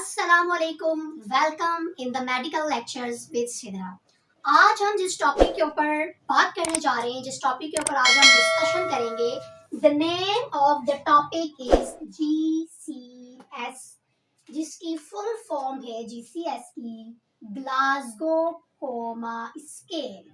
अस्सलामुअलैकुम, welcome in the medical lectures with Sidra. आज हम जिस टॉपिक के ऊपर बात करने जा रहे हैं, जिस टॉपिक के ऊपर आज हम डिस्कशन करेंगे, the name of the topic is GCS, जिसकी फुल फॉर्म है जीसीएस की ग्लासगो कोमा स्केल।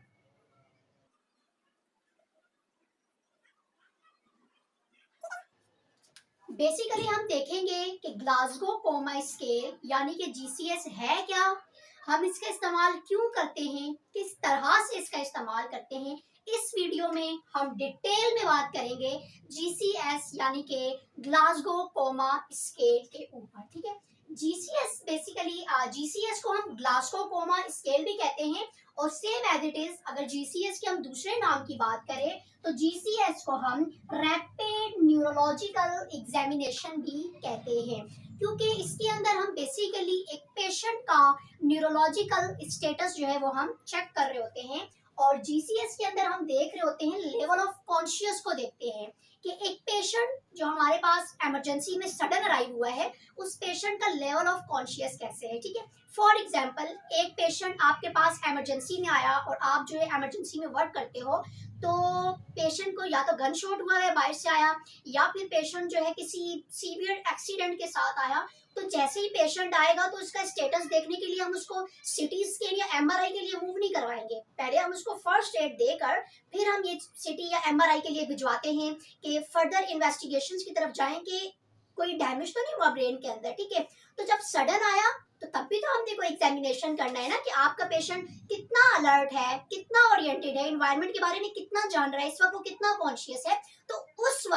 बेसिकली हम देखेंगे कि ग्लासगो कोमा स्केल यानी कि जीसीएस है क्या, हम इसका इस्तेमाल क्यों करते हैं, किस तरह से इसका इस्तेमाल करते हैं। इस वीडियो में हम डिटेल में बात करेंगे जीसीएस यानी कि ग्लासगो कोमा स्केल के ऊपर। ठीक है, जीसीएस बेसिकली जीसीएस को हम ग्लासगो कोमा स्केल भी कहते हैं और सेम एज इट इज अगर जीसीएस के हम दूसरे नाम की बात करें तो जीसीएस को हम रैपिड न्यूरोलॉजिकल एग्जामिनेशन भी कहते हैं, क्योंकि इसके अंदर हम बेसिकली एक पेशेंट का न्यूरोलॉजिकल स्टेटस जो है वो हम चेक कर रहे होते हैं। और जीसीएस के अंदर हम देख रहे होते हैं लेवल ऑफ कॉन्शियस को देखते हैं कि एक पेशेंट जो हमारे पास इमरजेंसी में सडन अराइव हुआ है उस पेशेंट का लेवल ऑफ कॉन्शियस कैसे है। ठीक है, फॉर एग्जाम्पल एक पेशेंट आपके पास इमरजेंसी में आया और आप जो है इमरजेंसी में वर्क करते हो, तो पेशेंट को या तो गन शॉट हुआ है बाहर से आया या फिर पेशेंट जो है किसी सीवियर एक्सीडेंट के साथ आया, तो जैसे ही पेशेंट आएगा तो उसका स्टेटस देखने के लिए हम उसको सिटी स्कैन या एमआरआई के लिए मूव नहीं करवाएंगे, पहले हम उसको फर्स्ट एड देकर फिर हम ये सिटी या एमआरआई के लिए भिजवाते हैं कि फर्दर इन्वेस्टिगेशंस की तरफ जाएं कि कोई डैमेज तो नहीं हुआ ब्रेन के अंदर। ठीक है, तो जब सडन आया तो तब भी तो हमने कोई एग्जामिनेशन करना है ना कि आपका पेशेंट कितना अलर्ट है, कितना ओरिएंटेड है, एनवायरनमेंट के बारे में कितना जान रहा है, इस वक्त वो कितना कॉन्शियस है। तो उस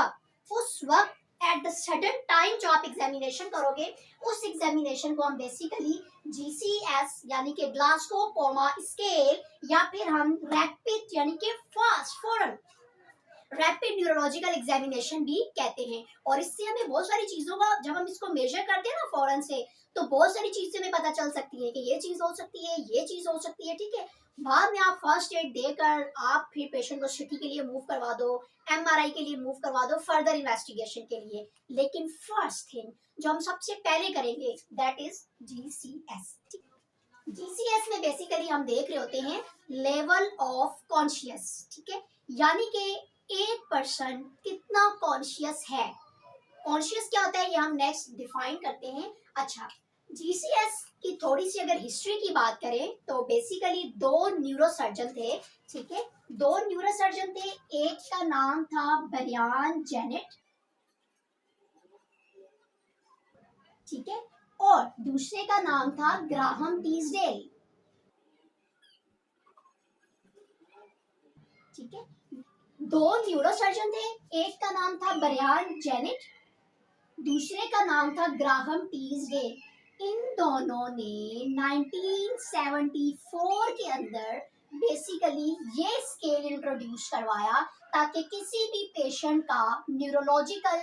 वक्त एट द सडन टाइम जो आप एग्जामिनेशन करोगे उस एग्जामिनेशन को हम बेसिकली जीसीएस यानी कि ग्लासगो कोमा स्केल या फिर हम रैपिड यानी कि फास्ट फौरन रैपिड न्यूरोलॉजिकल एग्जामिनेशन भी कहते हैं। और इससे हमें बहुत सारी चीजों का जब हम इसको मेजर करते हैं ना फौरन से, तो बहुत सारी चीजें हमें पता चल सकती है कि ये चीज हो सकती है, ये चीज हो सकती है। ठीक है, बाद में आप फर्स्ट एड देकर आप फिर पेशेंट को सिटी के लिए मूव करवा दो, एमआरआई के लिए मूव करवा दो फर्दर इन्वेस्टिगेशन के लिए। लेकिन फर्स्ट थिंग जो हम सबसे पहले करेंगे दैट इज जीसीएस। जीसीएस में बेसिकली हम देख रहे होते हैं लेवल ऑफ कॉन्शियस। ठीक है, यानी कि एक पर्सन कितना कॉन्शियस है। कॉन्शियस क्या होता है ये हम नेक्स्ट डिफाइन करते हैं। अच्छा, जीसीएस की थोड़ी सी अगर हिस्ट्री की बात करें तो बेसिकली दो न्यूरोसर्जन थे। ठीक है, दो न्यूरोसर्जन थे, एक का नाम था ब्रियान जेनेट, ठीक है, और दूसरे का नाम था ग्राहम टीसडेल। ठीक है, दो न्यूरोसर्जन थे, एक का नाम था ब्रियान जेनेट, दूसरे का नाम था ग्राहम टीसडेल। इन दोनों ने 1974 के अंदर बेसिकली ये स्केल इंट्रोड्यूस करवाया ताकि किसी भी पेशेंट का न्यूरोलॉजिकल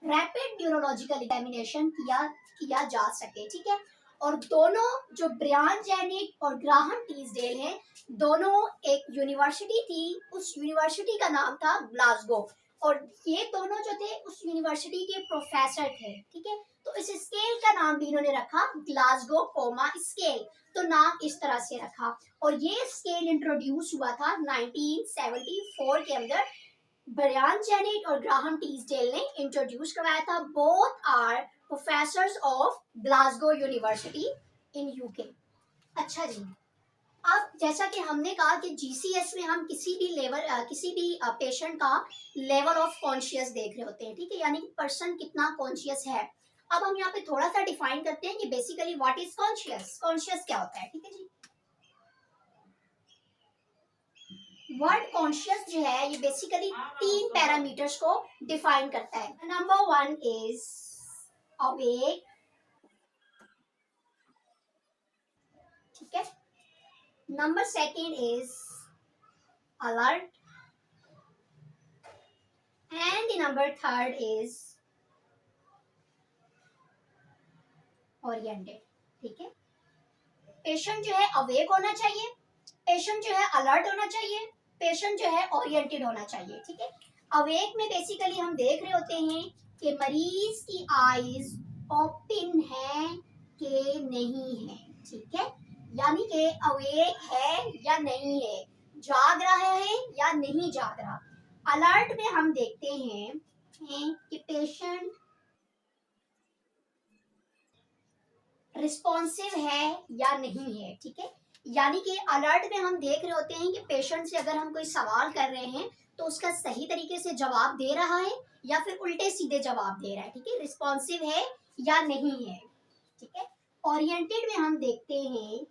रैपिड न्यूरोलॉजिकल एग्जामिनेशन किया जा सके। ठीक है, और दोनों जो ब्रियान जेनेट और ग्राहम टीसडेल हैं, दोनों एक यूनिवर्सिटी थी, उस यूनिवर्सिटी का नाम था ग्लासगो, और ये दोनों जो थे उस यूनिवर्सिटी के प्रोफेसर थे। ठीक है, तो इस स्केल का नाम भी इन्होंने रखा ग्लासगो कोमा स्केल, तो नाम इस तरह से रखा। और ये स्केल इंट्रोड्यूस हुआ था 1974 के अंदर, ब्रियान जेनेट और ग्राहम टीसडेल ने इंट्रोड्यूस करवाया था। Both are professors of Glasgow university in UK. अच्छा जी, अब जैसा कि हमने कहा कि जीसीएस में हम किसी भी पेशेंट का लेवल ऑफ कॉन्शियस देख रहे होते हैं। ठीक है, यानी कि पर्सन कितना कॉन्शियस है। अब हम यहाँ पे थोड़ा सा डिफाइन करते हैं कि basically what is conscious, conscious क्या होता है। ठीक है जी, वर्ड कॉन्शियस जो है ये बेसिकली तीन पैरामीटर्स को डिफाइन करता है। नंबर वन इज अवेक, ठीक है, number second is alert and the number third is oriented। ठीक है, पेशेंट जो है अवेक होना चाहिए, पेशेंट जो है अलर्ट होना चाहिए, पेशेंट जो है ओरिएंटेड होना चाहिए। ठीक है, अवेक में बेसिकली हम देख रहे होते हैं कि मरीज की आईज ओपन है के नहीं है, ठीक है, यानी कि अवेक है या नहीं है, जाग रहा है या नहीं जाग रहा। अलर्ट में हम देखते हैं कि पेशेंट रिस्पॉन्सिव है या नहीं है, ठीक है, यानी कि अलर्ट में हम देख रहे होते हैं कि पेशेंट से अगर हम कोई सवाल कर रहे हैं तो उसका सही तरीके से जवाब दे रहा है या फिर उल्टे सीधे जवाब दे रहा है, ठीक है, रिस्पॉन्सिव है या नहीं है, ठीक है। ओरिएंटेड में हम देखते हैं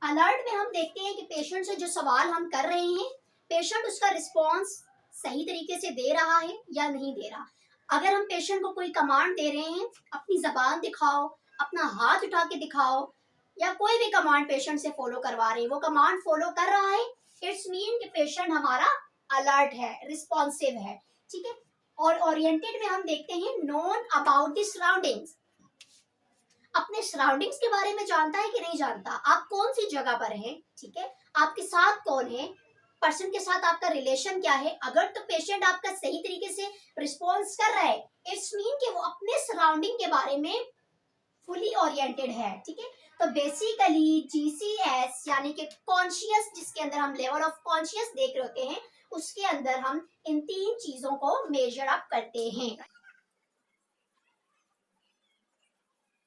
अलर्ट में हम देखते हैं कि पेशेंट से जो सवाल हम कर रहे हैं पेशेंट उसका रिस्पॉन्स सही तरीके से दे रहा है या नहीं दे रहा। अगर हम पेशेंट को कोई कमांड दे रहे हैं, अपनी जबान दिखाओ, अपना हाथ उठा के दिखाओ, या कोई भी कमांड पेशेंट से फॉलो करवा रहे हैं, वो कमांड फॉलो कर रहा है, इट्स मीन कि पेशेंट हमारा अलर्ट है, रिस्पॉन्सिव है, ठीक है। और ओरिएंटेड में हम देखते हैं नोन अबाउट द सराउंडिंग्स, अपने सराउंडिंग्स के बारे में जानता है कि नहीं जानता, आप कौन सी जगह पर हैं, ठीक है, आपके साथ कौन है, पर्सन के साथ आपका रिलेशन क्या है। अगर तो पेशेंट आपका सही तरीके से रिस्पॉन्स कर रहा है, इट्स मीन कि वो अपने सराउंडिंग के बारे में फुली ओरिएंटेड है, ठीक है। तो बेसिकली जीसीएस यानी कि कॉन्शियस, जिसके अंदर हम लेवल ऑफ कॉन्शियस देख रहे होते हैं, उसके अंदर हम इन तीन चीजों को मेजर अप करते हैं।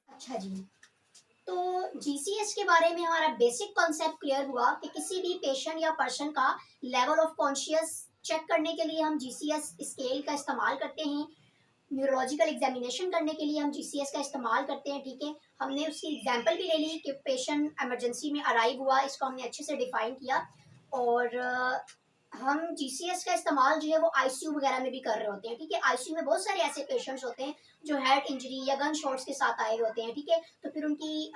अच्छा जी, तो जीसीएस के बारे में हमारा बेसिक कॉन्सेप्ट क्लियर हुआ कि किसी भी पेशेंट या पर्सन का लेवल ऑफ कॉन्शियस चेक करने के लिए हम जीसीएस स्केल का इस्तेमाल करते हैं, न्यूरोलॉजिकल एग्जामिनेशन करने के लिए हम जीसीएस का इस्तेमाल करते हैं, ठीक है। हमने उसकी एग्जांपल भी ले ली कि पेशेंट इमरजेंसी में अराइव हुआ, इसको हमने अच्छे से डिफाइन किया। और हम जीसीएस का इस्तेमाल जो है वो आईसीयू वगैरह में भी कर रहे होते हैं, ठीक है। आईसीयू में बहुत सारे ऐसे पेशेंट्स होते हैं जो हेड इंजरी या गन शॉट्स के साथ आए हुए होते हैं, ठीक है। तो फिर उनकी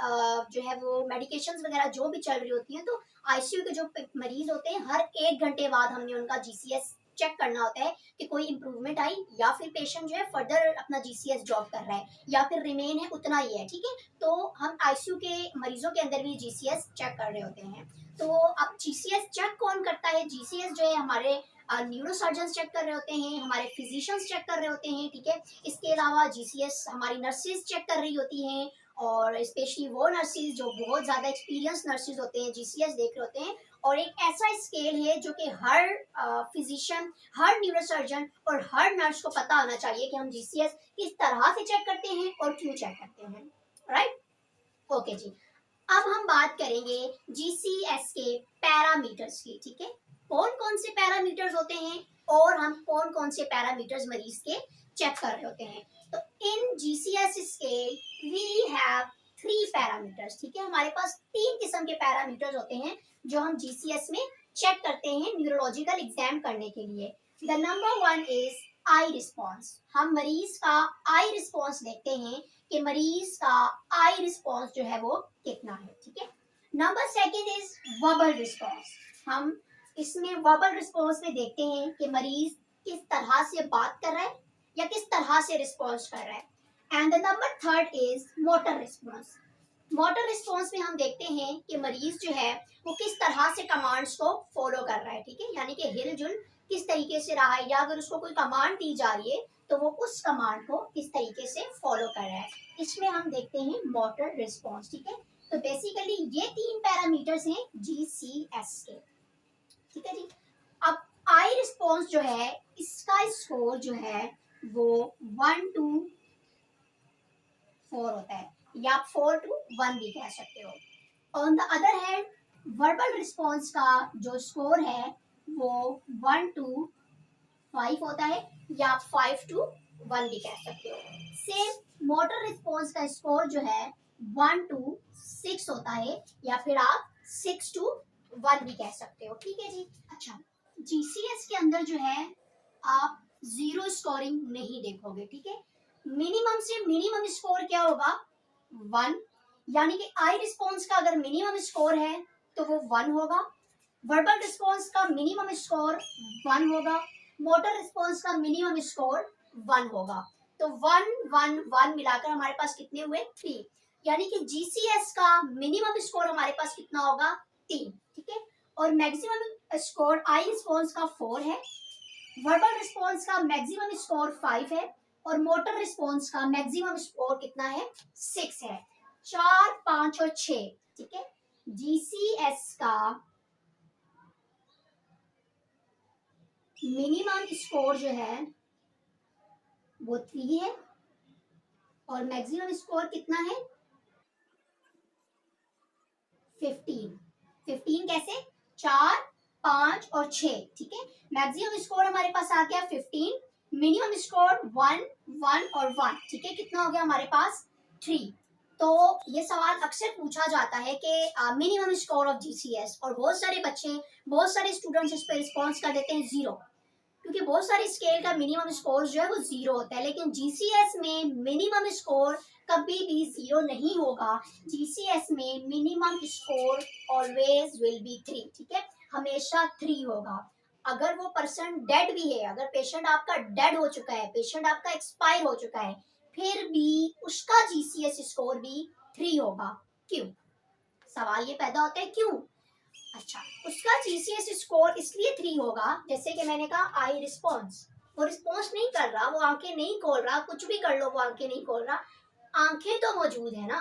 जो है वो मेडिकेशंस वगैरह जो भी चल रही होती हैं, तो आईसीयू के जो मरीज होते हैं हर 1 घंटे बाद हमने उनका जीसीएस चेक करना होता है कि कोई इंप्रूवमेंट आई या फिर पेशेंट जो है फर्दर अपना जीसीएस ड्रॉप कर रहा है या फिर रिमेन है उतना ही है, ठीक है। तो हम आईसीयू के मरीजों के अंदर भी जीसीएस चेक कर रहे होते हैं। तो अब जीसीएस चेक कौन करता है, जीसीएस जो है हमारे न्यूरोसर्जन चेक कर रहे होते हैं, हमारे फिजिशियंस चेक कर रहे होते हैं, ठीक है। इसके अलावा जीसीएस हमारी नर्सेज चेक कर रही होती हैं, और स्पेशली वो नर्सेज जो बहुत ज़्यादा एक्सपीरियंस नर्सेज होते हैं जीसीएस देख रहे होते हैं। और एक ऐसा स्केल है जो कि हर फिजिशियन, हर न्यूरोसर्जन और हर नर्स को पता होना चाहिए कि हम जीसीएस किस तरह से चेक करते हैं और क्यों चेक करते हैं, राइट। ओके जी, अब हम बात करेंगे जीसीएस के पैरामीटर्स की, ठीक है। कौन कौन से पैरामीटर्स होते हैं और हम कौन कौन से पैरामीटर्स मरीज के चेक कर रहे होते हैं। तो इन GCS scale we have 3 parameters, ठीक है। हमारे पास 3 किस्म के पैरामीटर्स होते हैं जो हम जीसीएस में चेक करते हैं न्यूरोलॉजिकल एग्जाम करने के लिए। The number 1 is I response, हम मरीज का आई रिस्पॉन्स देखते हैं कि मरीज का आई रिस्पॉन्स जो है वो कितना है, ठीक है। नंबर 2 इज वर्बल रिस्पॉन्स, हम इसमें वर्बल रिस्पॉन्स में देखते हैं कि मरीज किस तरह से बात कर रहा है या किस तरह से रिस्पॉन्स कर रहा है। And the number 3 is motor response, motor response में हम देखते हैं कि मरीज जो है वो किस तरह से कमांड्स को फॉलो कर रहा है, ठीक है, यानी कि हिलजुल किस तरीके से रहा है, या अगर उसको कोई कमांड दी जा रही है तो वो उस कमांड को किस तरीके से फॉलो कर रहा है, इसमें हम देखते हैं मोटर रिस्पॉन्स, ठीक है। तो बेसिकली ये 3 पैरामीटर्स हैं जीसीएस के, ठीक है जी। अब आई रिस्पॉन्स जो है इसका स्कोर जो है वो 1 to 4 होता है, या 4 to 1 भी कह सकते हो। On the other hand verbal response का जो स्कोर है वो 1 to 5 होता है, या 5 to 1 भी कह सकते हो। सेम मोटर रिस्पॉन्स का स्कोर जो है 1 to 6 होता है, या फिर आप 6 to 1 भी कह सकते हो, ठीक है जी। अच्छा, जीसीएस के अंदर जो है आप 0 स्कोरिंग नहीं देखोगे, ठीक है। मिनिमम से मिनिमम स्कोर क्या होगा 1, यानी कि आई रिस्पॉन्स का अगर मिनिमम स्कोर है तो वो 1 होगा, वर्बल रिस्पॉन्स का मिनिमम स्कोर 1 होगा, मोटर रिस्पॉन्स का मिनिमम स्कोर 1 होगा। तो 1 1 1 मिलाकर हमारे पास कितने हुए 3, यानी कि जीसीएस का मिनिमम स्कोर हमारे पास कितना होगा 3, ठीक है। और मैक्सिमम स्कोर आई रिस्पॉन्स का 4 है, वर्बल रिस्पॉन्स का मैक्सिमम स्कोर 5 है और मोटर रिस्पॉन्स का मैक्सिमम स्कोर कितना है, 6 है। 4, 5 और 6, ठीक है। जीसीएस का मिनिमम स्कोर जो है वो 3 है और मैक्सिमम स्कोर कितना है, 15। 15 कैसे, 4, 5 और 6, ठीक है। मैक्सिमम स्कोर हमारे पास आ गया 15, मिनिमम स्कोर 1, 1 और 1, ठीक है। कितना हो गया हमारे पास, 3। तो ये सवाल अक्सर पूछा जाता है कि मिनिमम स्कोर ऑफ जीसीएस, और बहुत सारे बच्चे, बहुत सारे स्टूडेंट्स इस पर रिस्पॉन्स कर देते हैं 0, क्योंकि बहुत सारे स्केल का मिनिमम स्कोर जो है वो 0 होता है। लेकिन जीसीएस में मिनिमम स्कोर कभी भी 0 नहीं होगा। जीसीएस में minimum score always will be 3, ठीक है, हमेशा 3 होगा। अगर वो पर्सन डेड भी है, अगर पेशेंट आपका डेड हो चुका है, पेशेंट आपका एक्सपायर हो चुका है, फिर भी उसका जीसीएस स्कोर भी 3 होगा। क्यों, सवाल ये पैदा होता है क्यों। अच्छा, उसका जीसीएस स्कोर इसलिए 3 होगा, जैसे कि मैंने कहा आई रिस्पॉन्स, वो रिस्पॉन्स नहीं कर रहा, वो आंखें नहीं खोल रहा, कुछ भी कर लो वो आंखें नहीं खोल रहा, आंखें तो मौजूद है ना,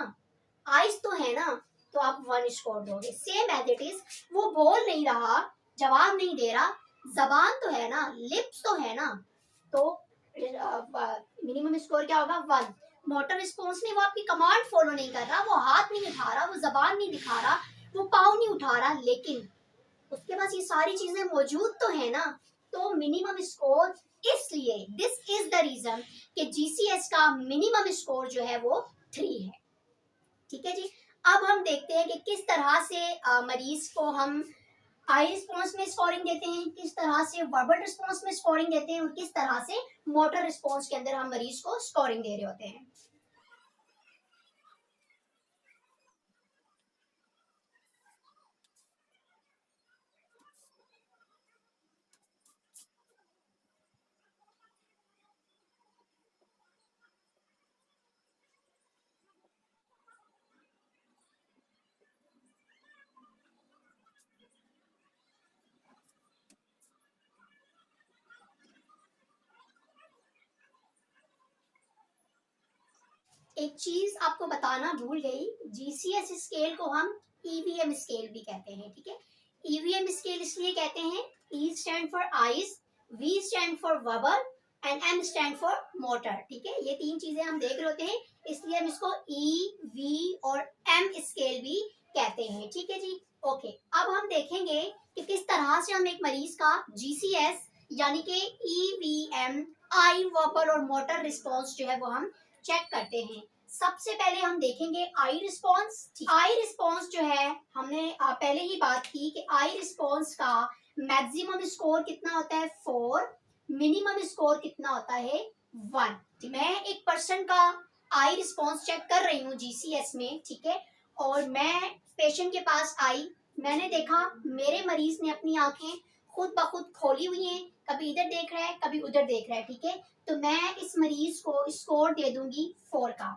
आइज तो है ना, तो आप 1 स्कोर दोगे। सेम एज इट इज, वो बोल नहीं रहा, जवाब नहीं दे रहा, जबान तो है ना, लिप्स तो है ना, तो मिनिमम स्कोर क्या होगा, 1। मोटर रिस्पॉन्स नहीं, वो आपकी कमांड फॉलो नहीं कर रहा, वो हाथ नहीं उठा रहा, वो जबान नहीं दिखा रहा, वो पाँव नहीं उठा रहा, लेकिन उसके पास ये सारी चीजें मौजूद तो है ना, तो मिनिमम स्कोर, इसलिए दिस इज द रीजन कि जीसीएस का मिनिमम स्कोर जो है वो 3 है, ठीक है जी। अब हम देखते हैं कि किस तरह से मरीज को हम आई रिस्पॉन्स में स्कोरिंग देते हैं, किस तरह से वर्बल रिस्पॉन्स में स्कोरिंग देते हैं और किस तरह से मोटर रिस्पॉन्स के अंदर हम मरीज को स्कोरिंग दे रहे होते हैं। एक चीज आपको बताना भूल गई, जीसीएस स्केल को हम ईवीएम स्केल भी कहते हैं, ठीक है। ईवीएम स्केल इसलिए कहते हैं, E stand for eyes, V stand for verbal and M stand for motor, ठीक है। ये 3 चीजें हम देख रहे होते हैं, इसलिए हम इसको ई, वी और एम स्केल भी कहते हैं, ठीक है जी। ओके, अब हम देखेंगे कि किस तरह से हम एक मरीज का जीसीएस यानी कि ईवीएम, आई, वर्बल और मोटर रिस्पॉन्स जो है वो हम चेक करते हैं। सबसे पहले हम देखेंगे आई रिस्पॉन्स। आई रिस्पॉन्स जो है, हमने पहले ही बात की कि आई रिस्पॉन्स का मैक्सिमम स्कोर कितना होता है, 4, मिनिमम स्कोर कितना होता है, 1। मैं एक पर्सन का आई रिस्पॉन्स चेक कर रही हूँ जीसीएस में, ठीक है, और मैं पेशेंट के पास आई, मैंने देखा मेरे मरीज ने अपनी आंखें खुद ब खुद खोली हुई हैं, कभी इधर देख रहा है कभी उधर देख रहा है, ठीक है, तो मैं इस मरीज को स्कोर दे दूंगी 4 का।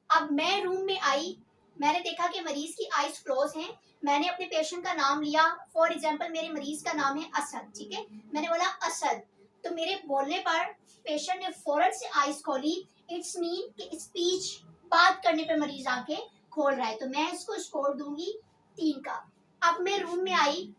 अब मैं रूम में आई, मैंने देखा कि मरीज की आईज क्लोज हैं, मैंने अपने पेशेंट का नाम लिया, फॉर एग्जांपल मेरे मरीज का नाम है असद, ठीक है, मैंने बोला असद, तो मेरे बोलने पर पेशेंट ने फौरन से आईज खोली, इट्स मीन कि स्पीच, बात करने पर मरीज आंखें खोल रहा है, तो मैं इसको स्कोर दूंगी 3 का। अब मैं रूम में आई,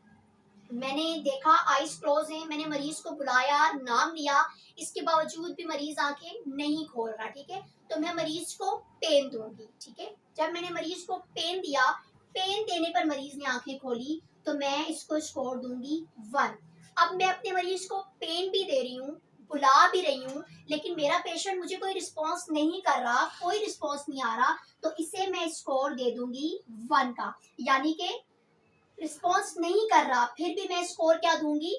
मैंने देखा आईज क्लोज है, मैंने मरीज को बुलाया, नाम लिया, इसके बावजूद भी मरीज आंखें नहीं खोल रहा, ठीक है, तो मैं मरीज को पेन दूंगी, ठीक है। जब मैंने मरीज को पेन दिया, पेन देने पर मरीज ने आंखें खोली, तो मैं इसको स्कोर दूंगी 1। अब मैं अपने मरीज को पेन भी दे रही हूँ, बुला भी रही हूँ, लेकिन मेरा पेशेंट मुझे कोई रिस्पॉन्स नहीं कर रहा, कोई रिस्पॉन्स नहीं आ रहा, तो इसे मैं स्कोर दे दूंगी 1 का, यानी कि रिस्पॉन्स नहीं कर रहा, फिर भी मैं स्कोर क्या दूंगी,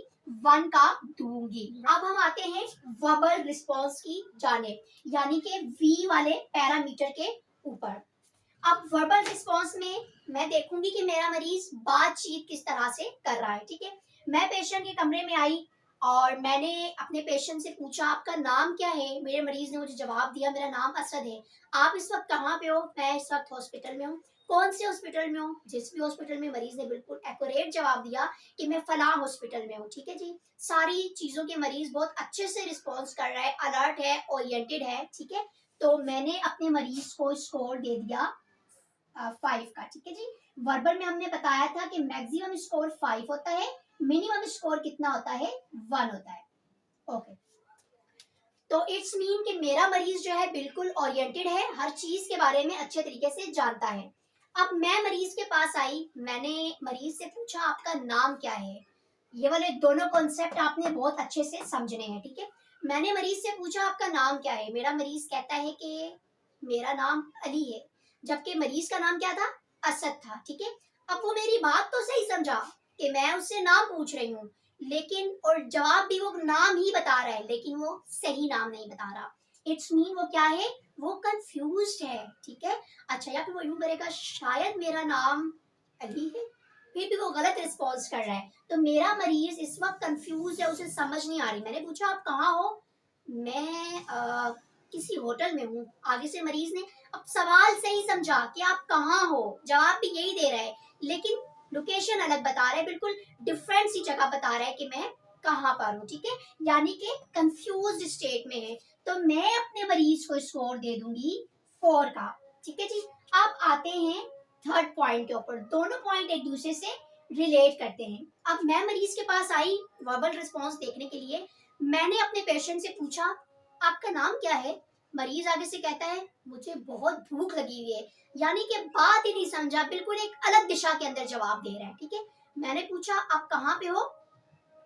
1 का दूंगी। अब हम आते हैं वर्बल रिस्पॉन्स की जाने, यानी कि वी वाले पैरामीटर के ऊपर। अब वर्बल रिस्पॉन्स में मैं देखूंगी कि मेरा मरीज बातचीत किस तरह से कर रहा है, ठीक है। मैं पेशेंट के कमरे में आई और मैंने अपने पेशेंट से पूछा आपका नाम क्या है, मेरे मरीज ने मुझे जवाब दिया मेरा नाम असद है। आप इस वक्त कहाँ पे हो, मैं इस वक्त हॉस्पिटल में हूँ। कौन से हॉस्पिटल में हो, जिस भी हॉस्पिटल में मरीज ने बिल्कुल एक्यूरेट जवाब दिया कि मैं फलां हॉस्पिटल में हूँ। ठीक है जी, सारी चीजों के मरीज बहुत अच्छे से रिस्पॉन्स कर रहा है, अलर्ट है, ओरिएंटेड है। ठीक है, तो मैंने अपने मरीज को स्कोर दे दिया 5 का। ठीक है जी, वर्बल में हमने बताया था कि मैक्सिमम स्कोर 5 होता है, मिनिमम स्कोर कितना होता है, 1 होता है। ओके, तो इट्स मीन कि मेरा मरीज जो है बिल्कुल ओरिएंटेड है, हर चीज के बारे में अच्छे तरीके से जानता है। अब मैं मरीज के पास आई, मैंने मरीज से पूछा आपका नाम क्या है। ये वाले दोनों कॉन्सेप्ट आपने बहुत अच्छे से समझने हैं। ठीक है, मैंने मरीज से पूछा आपका नाम क्या है, मेरा मरीज कहता है कि मेरा नाम अली है, जबकि मरीज का नाम क्या था, असद था। ठीक है, अब वो मेरी बात तो सही समझा कि मैं उससे नाम पूछ रही हूँ, लेकिन और जवाब भी वो नाम ही बता रहा है, लेकिन वो सही नाम नहीं बता रहा। इट्स मीन वो क्या है, वो कंफ्यूज्ड है। ठीक है, अच्छा, या फिर वो यूं करेगा शायद मेरा नाम अली है, फिर भी वो गलत रिस्पॉन्स कर रहा है। तो मेरा मरीज इस वक्त कंफ्यूज है, उसे समझ नहीं आ रही। मैंने पूछा आप कहाँ हो, मैं किसी होटल में हूँ। आगे से मरीज ने अब सवाल सही समझा कि आप कहाँ हो, जवाब भी यही दे रहा है, लेकिन लोकेशन अलग बता रहा है, बिल्कुल डिफरेंट सी जगह बता रहा है कि मैं कहाँ पर हूँ। ठीक है, यानी कि कंफ्यूज स्टेट में है। तो मैं अपने मरीज को स्कोर दे दूंगी 4 का। ठीक है जी, अब आते हैं थर्ड पॉइंट के ऊपर। दोनों पॉइंट एक दूसरे से रिलेट करते हैं। अब मैं मरीज के पास आई वर्बल रिस्पॉन्स देखने के लिए, मैंने अपने पेशेंट से पूछा आपका नाम क्या है। मरीज आगे से कहता है मुझे बहुत भूख लगी हुई है, यानी कि बात ही नहीं समझा, बिल्कुल एक अलग दिशा के अंदर जवाब दे रहा है। ठीक है, मैंने पूछा आप कहाँ पे हो,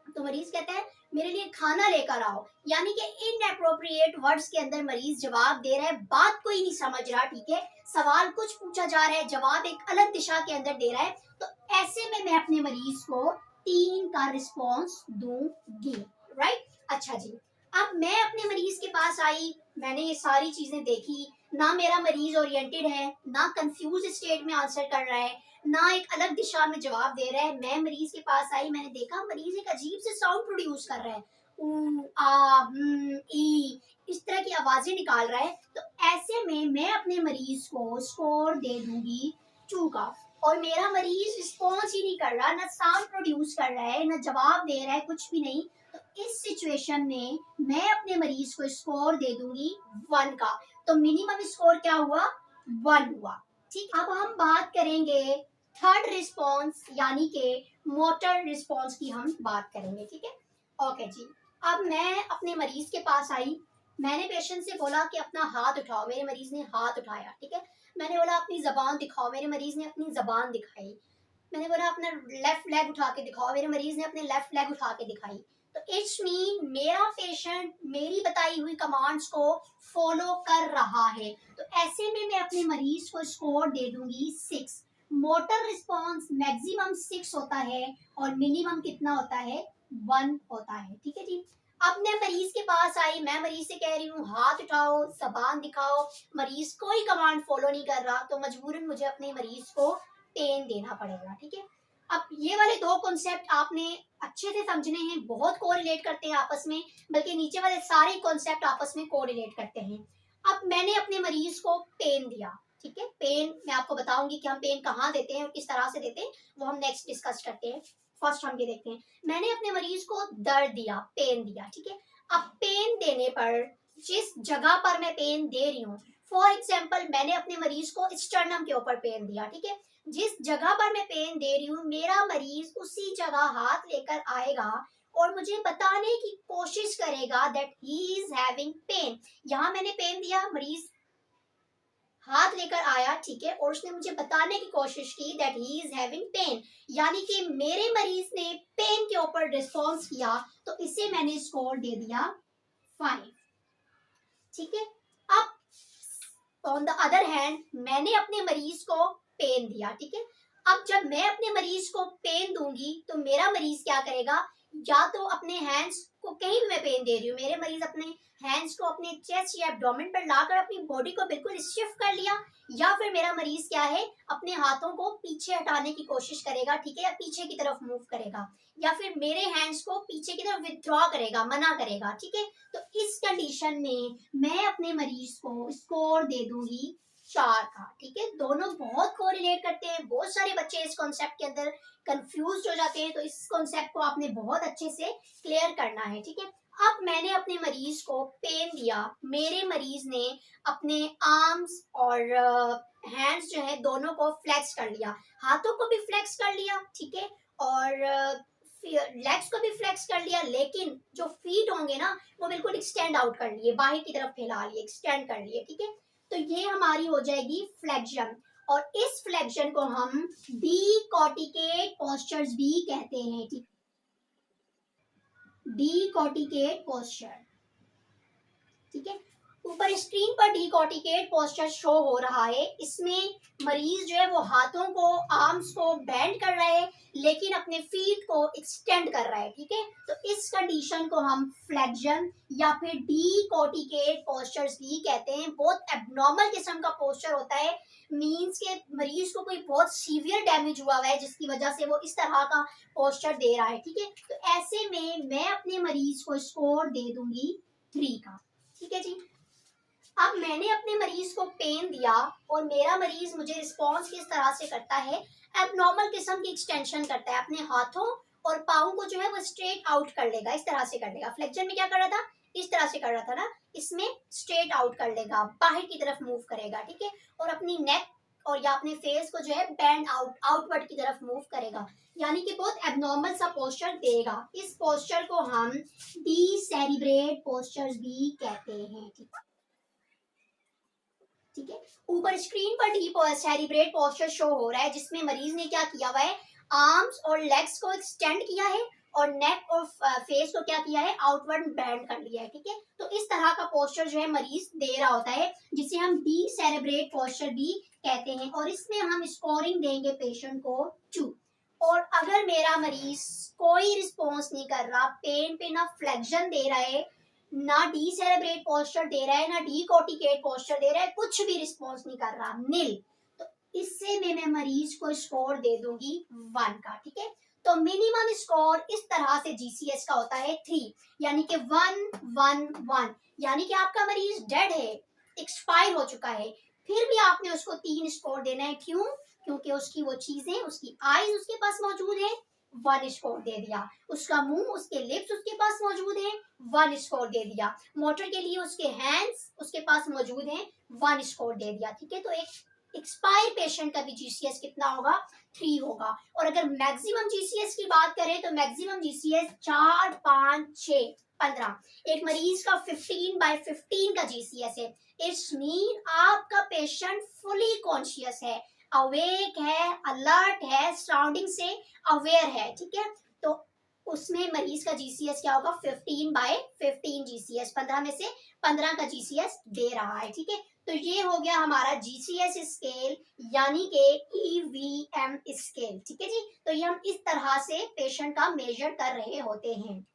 तो मरीज कहता है मेरे लिए खाना लेकर आओ, यानी कि इनएप्रोप्रिएट वर्ड्स के अंदर मरीज जवाब दे रहा है, बात कोई नहीं समझ रहा। ठीक है, सवाल कुछ पूछा जा रहा है, जवाब एक अलग दिशा के अंदर दे रहा है। तो ऐसे में मैं अपने मरीज को 3 का रिस्पॉन्स दूंगी। राइट, अच्छा जी, अब मैं अपने मरीज के पास आई, मैंने ये सारी चीजें देखी, ना मेरा मरीज ओरिएंटेड है, ना कंफ्यूज स्टेट में आंसर कर रहा है, ना एक अलग दिशा में जवाब दे रहा है। मैं मरीज के पास आई, मैंने देखा मरीज एक अजीब से साउंड प्रोड्यूस कर रहा है, ऊ आ ई, इस तरह की आवाजें निकाल रहा है। तो ऐसे में मैं अपने मरीज को स्कोर दे दूंगी 2 का। और मेरा मरीज रिस्पॉन्स ही नहीं कर रहा, ना साउंड प्रोड्यूस कर रहा है, ना जवाब दे रहा है, कुछ भी नहीं। तो इस सिचुएशन में मैं अपने मरीज को स्कोर दे दूंगी 1 का। तो मिनिमम स्कोर क्या हुआ, 1 हुआ। ठीक, अब हम बात करेंगे थर्ड रिस्पॉन्स यानी कि मोटर रिस्पॉन्स की हम बात करेंगे। ठीक है, ओके जी, अब मैं अपने मरीज के पास आई, मैंने पेशेंट से बोला कि अपना हाथ उठाओ, मेरे मरीज ने हाथ उठाया। ठीक है, मैंने बोला अपनी जबान दिखाओ, मेरे मरीज ने अपनी जबान दिखाई। मैंने बोला अपना लेफ्ट लेग उठा के दिखाओ, मेरे मरीज ने अपने लेफ्ट लेग उठा के दिखाई। तो इट्स मीन मेरा पेशेंट मेरी बताई हुई कमांड्स को फॉलो कर रहा है। तो ऐसे में मैं अपने मरीज को स्कोर दे दूंगी 6। मोटर रिस्पॉन्स मैक्सिमम 6 होता है और मिनिमम कितना होता है, 1 होता है। ठीक है जी, अब मैं मरीज के पास आई, मैं मरीज से कह रही हूँ हाथ उठाओ, जबान दिखाओ, मरीज कोई कमांड फॉलो नहीं कर रहा, तो मजबूरन मुझे अपने मरीज को पेन देना पड़ेगा। ठीक है, अब ये वाले 2 कॉन्सेप्ट आपने अच्छे से समझने हैं, बहुत कोरिलेट करते हैं आपस में, बल्कि नीचे वाले सारे कॉन्सेप्ट आपस में कोरिलेट करते हैं। अब मैंने अपने मरीज को पेन दिया। ठीक है, पेन मैं आपको बताऊंगी कि हम पेन कहाँ देते हैं और किस तरह से देते हैं, वो हम नेक्स्ट डिस्कस करते हैं। फर्स्ट हम ये देखते हैं, मैंने अपने मरीज को दर्द दिया, पेन दिया। ठीक है, अब पेन देने पर जिस जगह पर मैं पेन दे रही हूँ, फॉर एग्जाम्पल मैंने अपने मरीज को स्टर्नम के ऊपर पेन दिया। ठीक है, जिस जगह पर मैं पेन दे रही हूँ, मेरा मरीज उसी जगह हाथ लेकर आएगा और मुझे बताने की कोशिश करेगा that he is having pain. यहाँ मैंने पेन दिया, मरीज हाथ लेकर आया। ठीक है, और उसने मुझे बताने की कोशिश की that he is having pain, यानी कि मेरे मरीज ने पेन के ऊपर रिस्पॉन्स किया, तो इसे मैंने स्कोर दे दिया 5। ठीक है, अब ऑन द अदर हैंड मैंने अपने मरीज को पेन दिया। ठीक है, अब जब मैं अपने मरीज को पेन दूंगी तो मेरा मरीज क्या करेगा, या तो अपने हैंड्स को, कहीं भी मैं पेन दे रही हूँ, मेरे मरीज अपने हैंड्स को अपने चेस्ट या एब्डोमेन पर लाकर अपनी बॉडी को बिल्कुल शिफ्ट कर लिया, या फिर मेरा मरीज क्या है, अपने हाथों को पीछे हटाने की कोशिश करेगा। ठीक है, या पीछे की तरफ मूव करेगा, या फिर मेरे हैंड्स को पीछे की तरफ विथड्रॉ करेगा, मना करेगा। ठीक है, तो इस कंडीशन में मैं अपने मरीज को स्कोर दे दूंगी 4 का। ठीक है, दोनों बहुत कोरिलेट करते हैं। बहुत सारे बच्चे इस कॉन्सेप्ट के अंदर कंफ्यूज हो जाते हैं, तो इस कॉन्सेप्ट को आपने बहुत अच्छे से क्लियर करना है। ठीक है, अब मैंने अपने मरीज को पेन दिया, मेरे मरीज ने अपने आर्म्स और हैंड्स जो है दोनों को फ्लेक्स कर लिया, हाथों को भी फ्लेक्स कर लिया। ठीक है, और लेग्स को भी फ्लेक्स कर लिया, लेकिन जो फीट होंगे ना वो बिल्कुल एक्सटेंड आउट कर लिए, बाहर की तरफ फैला लिए, एक्सटेंड कर लिए। ठीक है, तो ये हमारी हो जाएगी फ्लेक्शन, और इस फ्लेक्शन को हम डीकॉर्टिकेट पोस्चर्स भी कहते हैं। ठीक, डीकॉर्टिकेट पोस्चर। ठीक है, ऊपर स्क्रीन पर डीकॉर्टिकेट पोस्चर शो हो रहा है। इसमें मरीज जो है वो हाथों को, आर्म्स को बेंड कर रहा है, लेकिन अपने फीट को एक्सटेंड कर रहा है। ठीक है, तो इस कंडीशन को हम फ्लेक्शन या फिर डीकॉर्टिकेट पोस्चर्स भी कहते हैं। बहुत एब्नॉर्मल किस्म का पोस्चर होता है, मींस के मरीज को कोई बहुत सीवियर डैमेज हुआ है जिसकी वजह से वो इस तरह का पोस्चर दे रहा है। ठीक है, तो ऐसे में मैं अपने मरीज को स्कोर दे दूंगी 3 का। ठीक है जी, अब मैंने अपने मरीज को पेन दिया और मेरा मरीज मुझे रिस्पॉन्स किस तरह से करता है, एबनॉर्मल किस्म की एक्सटेंशन करता है, अपने हाथों और पाँव को जो है वो स्ट्रेट आउट कर लेगा, इस तरह से कर लेगा। फ्लेक्शन में क्या कर रहा था, इस तरह से कर रहा था ना, इसमें स्ट्रेट आउट कर लेगा, बाहर की तरफ मूव करेगा। ठीक है, और अपनी नेक और या अपने फेस को जो है बैंड आउटवर्ड की तरफ मूव करेगा, यानी कि बहुत एबनॉर्मल सा पोस्चर देगा। इस पोस्चर को हम डीसेरिब्रेट पोस्चर्स भी कहते हैं। ठीक है, ऊपर स्क्रीन पर डीसेरिब्रेट पोस्चर शो हो रहा है, जिसमें मरीज ने क्या किया हुआ है, आर्म्स और लेग्स को एक्सटेंड किया है और नेक और फेस को क्या किया है, आउटवर्ड बैंड कर लिया है। ठीक है, तो इस तरह का पोस्चर जो है मरीज दे रहा होता है, जिसे हम डीसेरिब्रेट पोस्चर भी कहते हैं, और इसमें हम स्कोरिंग देंगे पेशेंट को 2। और अगर मेरा मरीज कोई रिस्पॉन्स नहीं कर रहा, पेन पे ना फ्लेक्शन दे रहा है, ना डीसेरेब्रेट पोस्चर दे रहा है, ना डीकॉर्टिकेट पोस्चर दे रहा है, कुछ भी रिस्पॉन्स नहीं कर रहा, नील, तो इससे मैं मरीज को स्कोर दे दूंगी 1 का। ठीक है, तो मिनिमम स्कोर इस तरह से जीसीएस का होता है 3, यानी कि 1 1 1, यानी कि आपका मरीज डेड है, एक्सपायर हो चुका है, फिर भी आपने उसको 3 स्कोर देना है। क्यों? क्योंकि उसकी वो चीजें, उसकी आईज उसके पास मौजूद है, 1 स्कोर दे दिया, उसका मुंह, उसके लिप्स उसके पास मौजूद है, 1 स्कोर दे दिया, मोटर के लिए उसके हैंड्स उसके पास मौजूद हैं, 1 स्कोर दे दिया। ठीक है, तो एक एक्सपायर पेशेंट का भी जीसीएस कितना होगा, 3 होगा। और अगर मैक्सिमम जीसीएस की बात करें तो मैक्सिमम जीसीएस 4 5 6 15, एक मरीज का 15/15 का जीसीएस है। इट्स मीन आपका पेशेंट फुली कॉन्शियस है, अवेक है, अलर्ट है, सराउंडिंग से अवेयर है। ठीक है, तो उसमें मरीज का जीसीएस क्या होगा, 15/15 जीसीएस, 15 में से 15 का जीसीएस दे रहा है। ठीक है, तो ये हो गया हमारा जीसीएस स्केल, यानी कि ईवीएम स्केल। ठीक है जी, तो ये हम इस तरह से पेशेंट का मेजर कर रहे होते हैं।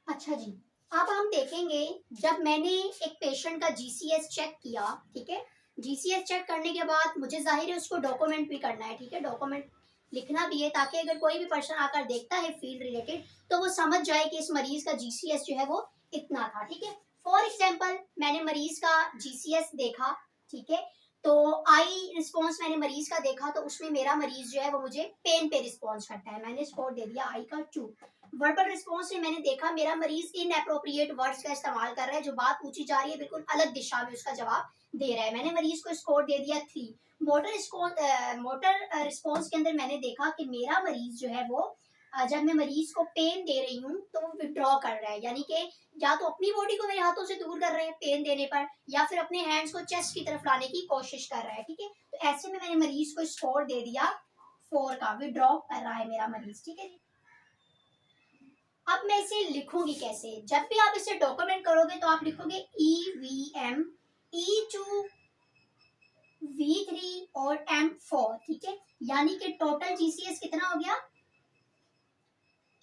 अच्छा जी, अब हम देखेंगे, जब मैंने एक पेशेंट का जीसीएस चेक किया, ठीक है, जीसीएस चेक करने के बाद मुझे जाहिर है उसको डॉक्यूमेंट भी करना है। ठीक है, डॉक्यूमेंट लिखना भी है, ताकि अगर कोई भी पर्सन आकर देखता है फील्ड रिलेटेड तो वो समझ जाए कि इस मरीज का जीसीएस जो है वो इतना था। ठीक है, फॉर एग्जाम्पल मैंने मरीज का जीसीएस देखा, ठीक है, तो आई रिस्पॉन्स मैंने मरीज का देखा, तो उसमें मेरा मरीज जो है वो मुझे पेन पे रिस्पॉन्स करता है, मैंने स्कोर दे दिया आई का 2। वर्बल रिस्पॉन्स में मैंने देखा मेरा मरीज इनएप्रोप्रिएट वर्ड्स का इस्तेमाल कर रहा है, जो बात पूछी जा रही है बिल्कुल अलग दिशा में उसका जवाब दे रहा है, मैंने मरीज को स्कोर दे दिया 3। मोटर रिस्पॉन्स के अंदर मैंने देखा कि मेरा मरीज जो है वो जब मैं मरीज को पेन दे रही हूँ तो वो विड्रॉ कर रहा है, यानी कि या तो अपनी बॉडी को मेरे हाथों से दूर कर रहे हैं पेन देने पर, या फिर अपने हैंड्स को चेस्ट की तरफ लाने की कोशिश कर रहा है। ठीक है, तो ऐसे में मैंने मरीज को स्कोर दे दिया 4 का, विड्रॉ कर रहा है मेरा मरीज। ठीक है जी, अब मैं इसे लिखूंगी कैसे, जब भी आप इसे डॉक्यूमेंट करोगे तो आप लिखोगे EVM E2 V3 और M4। ठीक है, यानी कि टोटल जीसीएस कितना हो गया,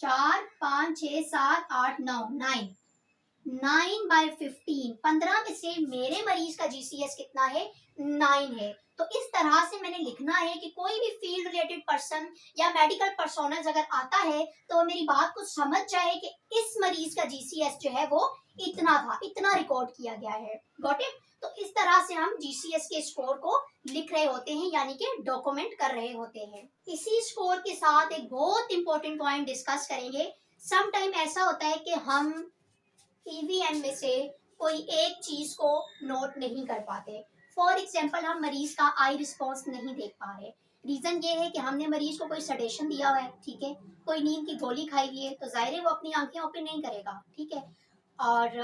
4 5 6 7 8 9 9/15, 15 में से मेरे मरीज का जीसीएस कितना है, 9 है, तो इस तरह से मैंने लिखना है कि कोई भी फील्ड रिलेटेड पर्सन या मेडिकल पर्सोनल अगर आता है तो मेरी बात को समझ जाए कि इस मरीज का जीसीएस जो है वो इतना था, इतना रिकॉर्ड किया गया है। Got it? तो इस तरह से हम जीसीएस के स्कोर को लिख रहे होते हैं, यानी कि डॉक्यूमेंट कर रहे होते हैं। इसी स्कोर के साथ एक बहुत इंपॉर्टेंट पॉइंट डिस्कस करेंगे। सम टाइम ऐसा होता है कि हम ईवीएम में से कोई एक चीज को नोट नहीं कर पाते। फॉर एग्जाम्पल, हम मरीज का आई रिस्पॉन्स नहीं देख पा रहे। रीजन ये है कि हमने मरीज को कोई सडेशन दिया हुआ है, ठीक है, कोई नींद की गोली खाई हुई है, तो जाहिर है वो अपनी आंखें ओपन नहीं करेगा, ठीक है। और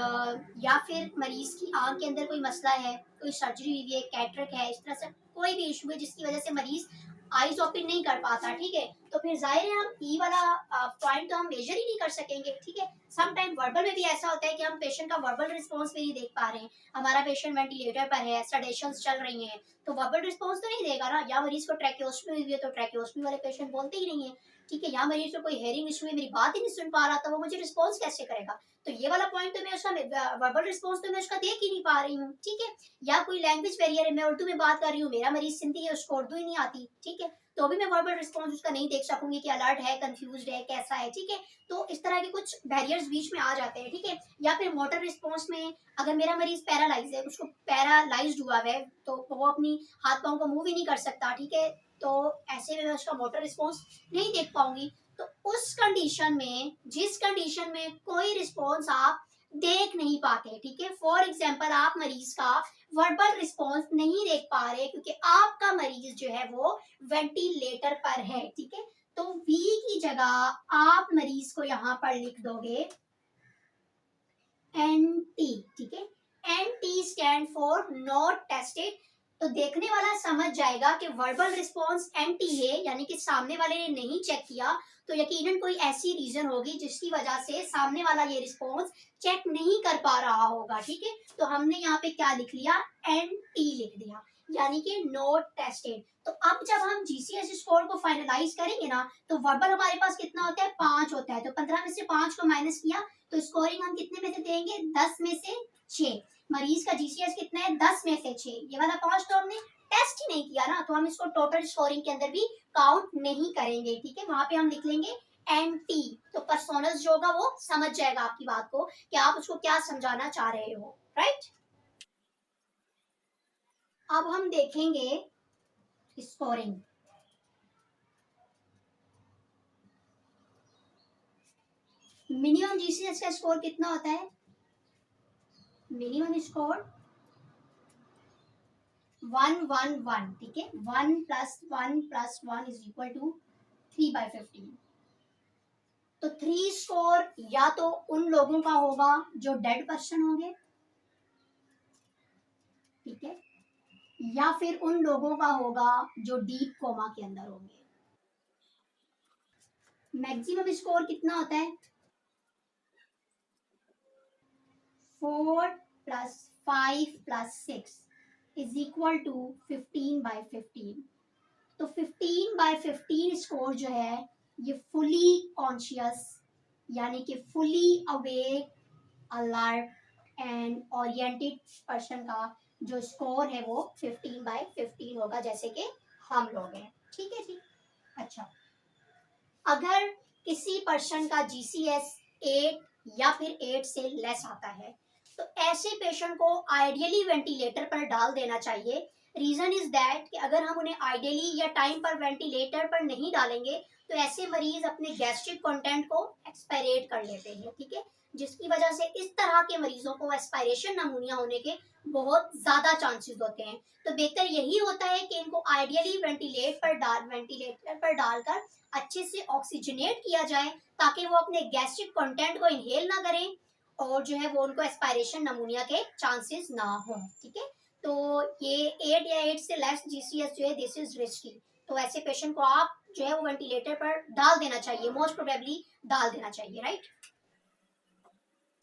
या फिर मरीज की आंख के अंदर कोई मसला है, कोई सर्जरी हुई है, कैटरेक्ट है, इस तरह से कोई भी इशू है जिसकी वजह से मरीज आईज ओपन नहीं कर पाता, ठीक है, तो फिर जाहिर है हम ई वाला पॉइंट तो हम मेजर ही नहीं कर सकेंगे, ठीक है। सम टाइम वर्बल में भी ऐसा होता है कि हम पेशेंट का वर्बल रिस्पॉन्स भी नहीं देख पा रहे हैं। हमारा पेशेंट वेंटिलेटर पर है, सडेशंस चल रही हैं, तो वर्बल रिस्पॉन्स तो नहीं देगा ना। या मरीज को ट्रैकियोस्टमी हुई है तो ट्रैकियोस्टमी वाले पेशेंट बोलते ही नहीं है, ठीक है। या मरीज को कोई हेयरिंग इशू है, मेरी बात ही नहीं सुन पा रहा, तो वो मुझे रिस्पॉन्स कैसे करेगा? तो ये वाला पॉइंट तो मैं उसका वर्बल रिस्पॉन्स तो मैं उसका देख ही नहीं पा रही हूँ, ठीक है। या कोई लैंग्वेज बैरियर है, मैं उर्दू में बात कर रही हूँ, मेरा मरीज सिंधी है, उसको उर्दू ही नहीं आती, ठीक है, तो भी मैं वर्बल रिस्पॉन्स उसका नहीं देख सकूंगी कि अलर्ट है, कंफ्यूज्ड है, कैसा है, ठीक है। तो इस तरह के कुछ बैरियर्स बीच में आ जाते हैं, ठीक है। या फिर मोटर रिस्पॉन्स में अगर मेरा मरीज पैरालाइज है, उसको पैरालाइज्ड हुआ है, तो वो अपनी हाथ पांव को मूव ही नहीं कर सकता, ठीक है, तो ऐसे में मैं उसका मोटर रिस्पॉन्स नहीं देख पाऊंगी। तो उस कंडीशन में, जिस कंडीशन में कोई रिस्पॉन्स आप देख नहीं पाते, ठीक है, फॉर एग्जाम्पल आप मरीज का वर्बल रिस्पॉन्स नहीं देख पा रहे क्योंकि आपका मरीज जो है वो वेंटिलेटर पर है, ठीक है, तो वी की जगह आप मरीज को यहां पर लिख दोगे NT, ठीक है। NT stand for not tested. तो देखने वाला समझ जाएगा कि वर्बल रिस्पॉन्स NT है, यानी कि सामने वाले ने नहीं चेक किया, तो यकीनन कोई ऐसी रीजन होगी जिसकी वजह से सामने वाला ये रिस्पॉन्स चेक नहीं कर पा रहा होगा, ठीक है। तो हमने यहाँ पे क्या लिख लिया? NT लिख दिया, यानी कि नॉट टेस्टेड। तो अब जब हम जीसीएस स्कोर को फाइनलाइज करेंगे ना, तो वर्बल हमारे पास कितना होता है? 5 होता है। तो 15 में से 5 को माइनस किया तो स्कोरिंग हम कितने में से देंगे? 10 में से 6। मरीज का जीसीएस कितना है? 10 में से 6। ये वाला 5 तो हमने टेस्ट ही नहीं किया ना, तो हम इसको टोटल स्कोरिंग के अंदर भी काउंट नहीं करेंगे, ठीक है। वहां पे हम लिख लेंगे NT। तो पर्सोनल्स जो होगा वो समझ जाएगा आपकी बात को कि आप उसको क्या समझाना चाह रहे हो, राइट। अब हम देखेंगे स्कोरिंग। मिनिमम जीसीएस का स्कोर कितना होता है? मिनिमम स्कोर 111, ठीक है। 1 + 1 + 1 = 3/15। तो 3 स्कोर या तो उन लोगों का होगा जो डेड पर्सन होंगे, ठीक है, या फिर उन लोगों का होगा जो डीप कोमा के अंदर होंगे। मैक्सिमम स्कोर कितना होता है? 4 + 5 + 6 = 15/15। तो 15/15 स्कोर जो है ये फुली कॉन्शियस, यानी कि fully awake, alert and oriented person का जो स्कोर है वो 15/15 होगा, जैसे कि हम लोग हैं, ठीक है जी। अच्छा, अगर किसी पर्सन का जीसीएस 8 या फिर 8 से लेस आता है तो ऐसे पेशेंट को आइडियली वेंटिलेटर पर डाल देना चाहिए। रीजन इज दैट कि अगर हम उन्हें आइडियली या टाइम पर वेंटिलेटर पर नहीं डालेंगे तो ऐसे मरीज अपने गैस्ट्रिक कंटेंट को एक्सपायरेट कर लेते हैं, ठीक है, जिसकी वजह से इस तरह के मरीजों को एस्पायरेशन नमूनिया होने के बहुत ज्यादा चांसेस होते हैं। तो बेहतर यही होता है कि इनको आइडियली वेंटिलेटर पर डालकर अच्छे से ऑक्सीजनेट किया जाए ताकि वो अपने गैस्ट्रिक कंटेंट को इनहेल ना करें और जो है वो उनको एस्पायरेशन नमूनिया के चांसेस ना हो, ठीक है। तो ये 8 या 8 से लेस जीसीएस जो है दिस इज रिस्की। तो ऐसे पेशेंट को आप जो है वो वेंटिलेटर पर डाल देना चाहिए, मोस्ट प्रोबेबली डाल देना चाहिए, राइट।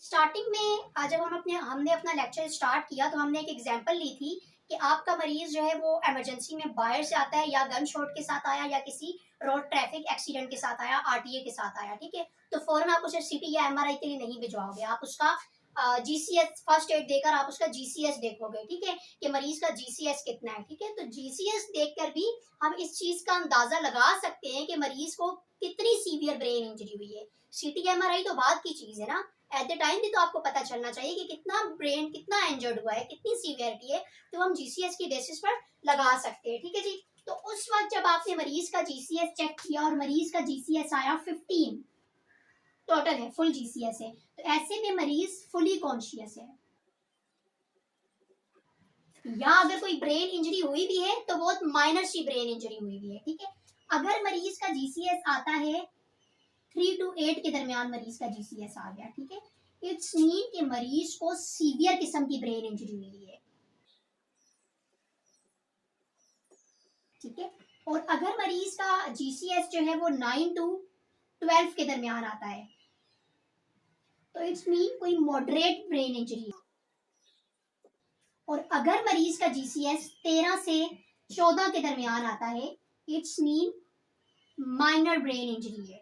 स्टार्टिंग में जब हमने अपना लेक्चर स्टार्ट किया तो हमने एक एग्जांपल ली थी कि आपका मरीज जो है वो इमरजेंसी में बाहर से आता है, या गन शॉट के साथ आया, या किसी रोड ट्रैफिक एक्सीडेंट के साथ आया, आरटीए के साथ आया, ठीक है। तो फौरन आप उसे सीटी या एमआरआई के लिए नहीं भिजवाओगे, आप उसका जीसीएस फर्स्ट एड देकर आप उसका जीसीएस देखोगे, ठीक है, कि मरीज का जीसीएस कितना है, ठीक है। तो जीसीएस देखकर भी हम इस चीज का अंदाजा लगा सकते हैं कि मरीज को कितनी सीवियर ब्रेन इंजरी हुई है। सीटी एमआरआई तो बाद की चीज है ना, एट द टाइम भी तो आपको पता चलना चाहिए कि कितना ब्रेन कितना इंजर्ड हुआ है, कितनी सीवियरिटी है, तो हम जीसीएस की बेसिस पर लगा सकते हैं, ठीक है जी। तो उस वक्त जब आपने मरीज का जीसीएस चेक किया और मरीज का जीसीएस आया 15 टोटल है, फुल जीसीएस है, तो ऐसे में मरीज फुली कॉन्शियस है। या अगर कोई ब्रेन इंजरी हुई भी है तो बहुत माइनर सी ब्रेन इंजरी हुई भी है, ठीक है। अगर मरीज का जीसीएस आता है 3 to 8 के दरमियान मरीज का जीसीएस आ गया, ठीक है, इट्स मीन कि मरीज को सीवियर किस्म की ब्रेन इंजरी हुई है, ठीक है। और अगर मरीज का जीसीएस जो है वो 9 to 12 के दरमियान आता है तो इट्स मीन कोई मॉडरेट ब्रेन इंजरी है। और अगर मरीज का जीसीएस 13 से 14 के दरमियान आता है, it's mean minor brain injury है,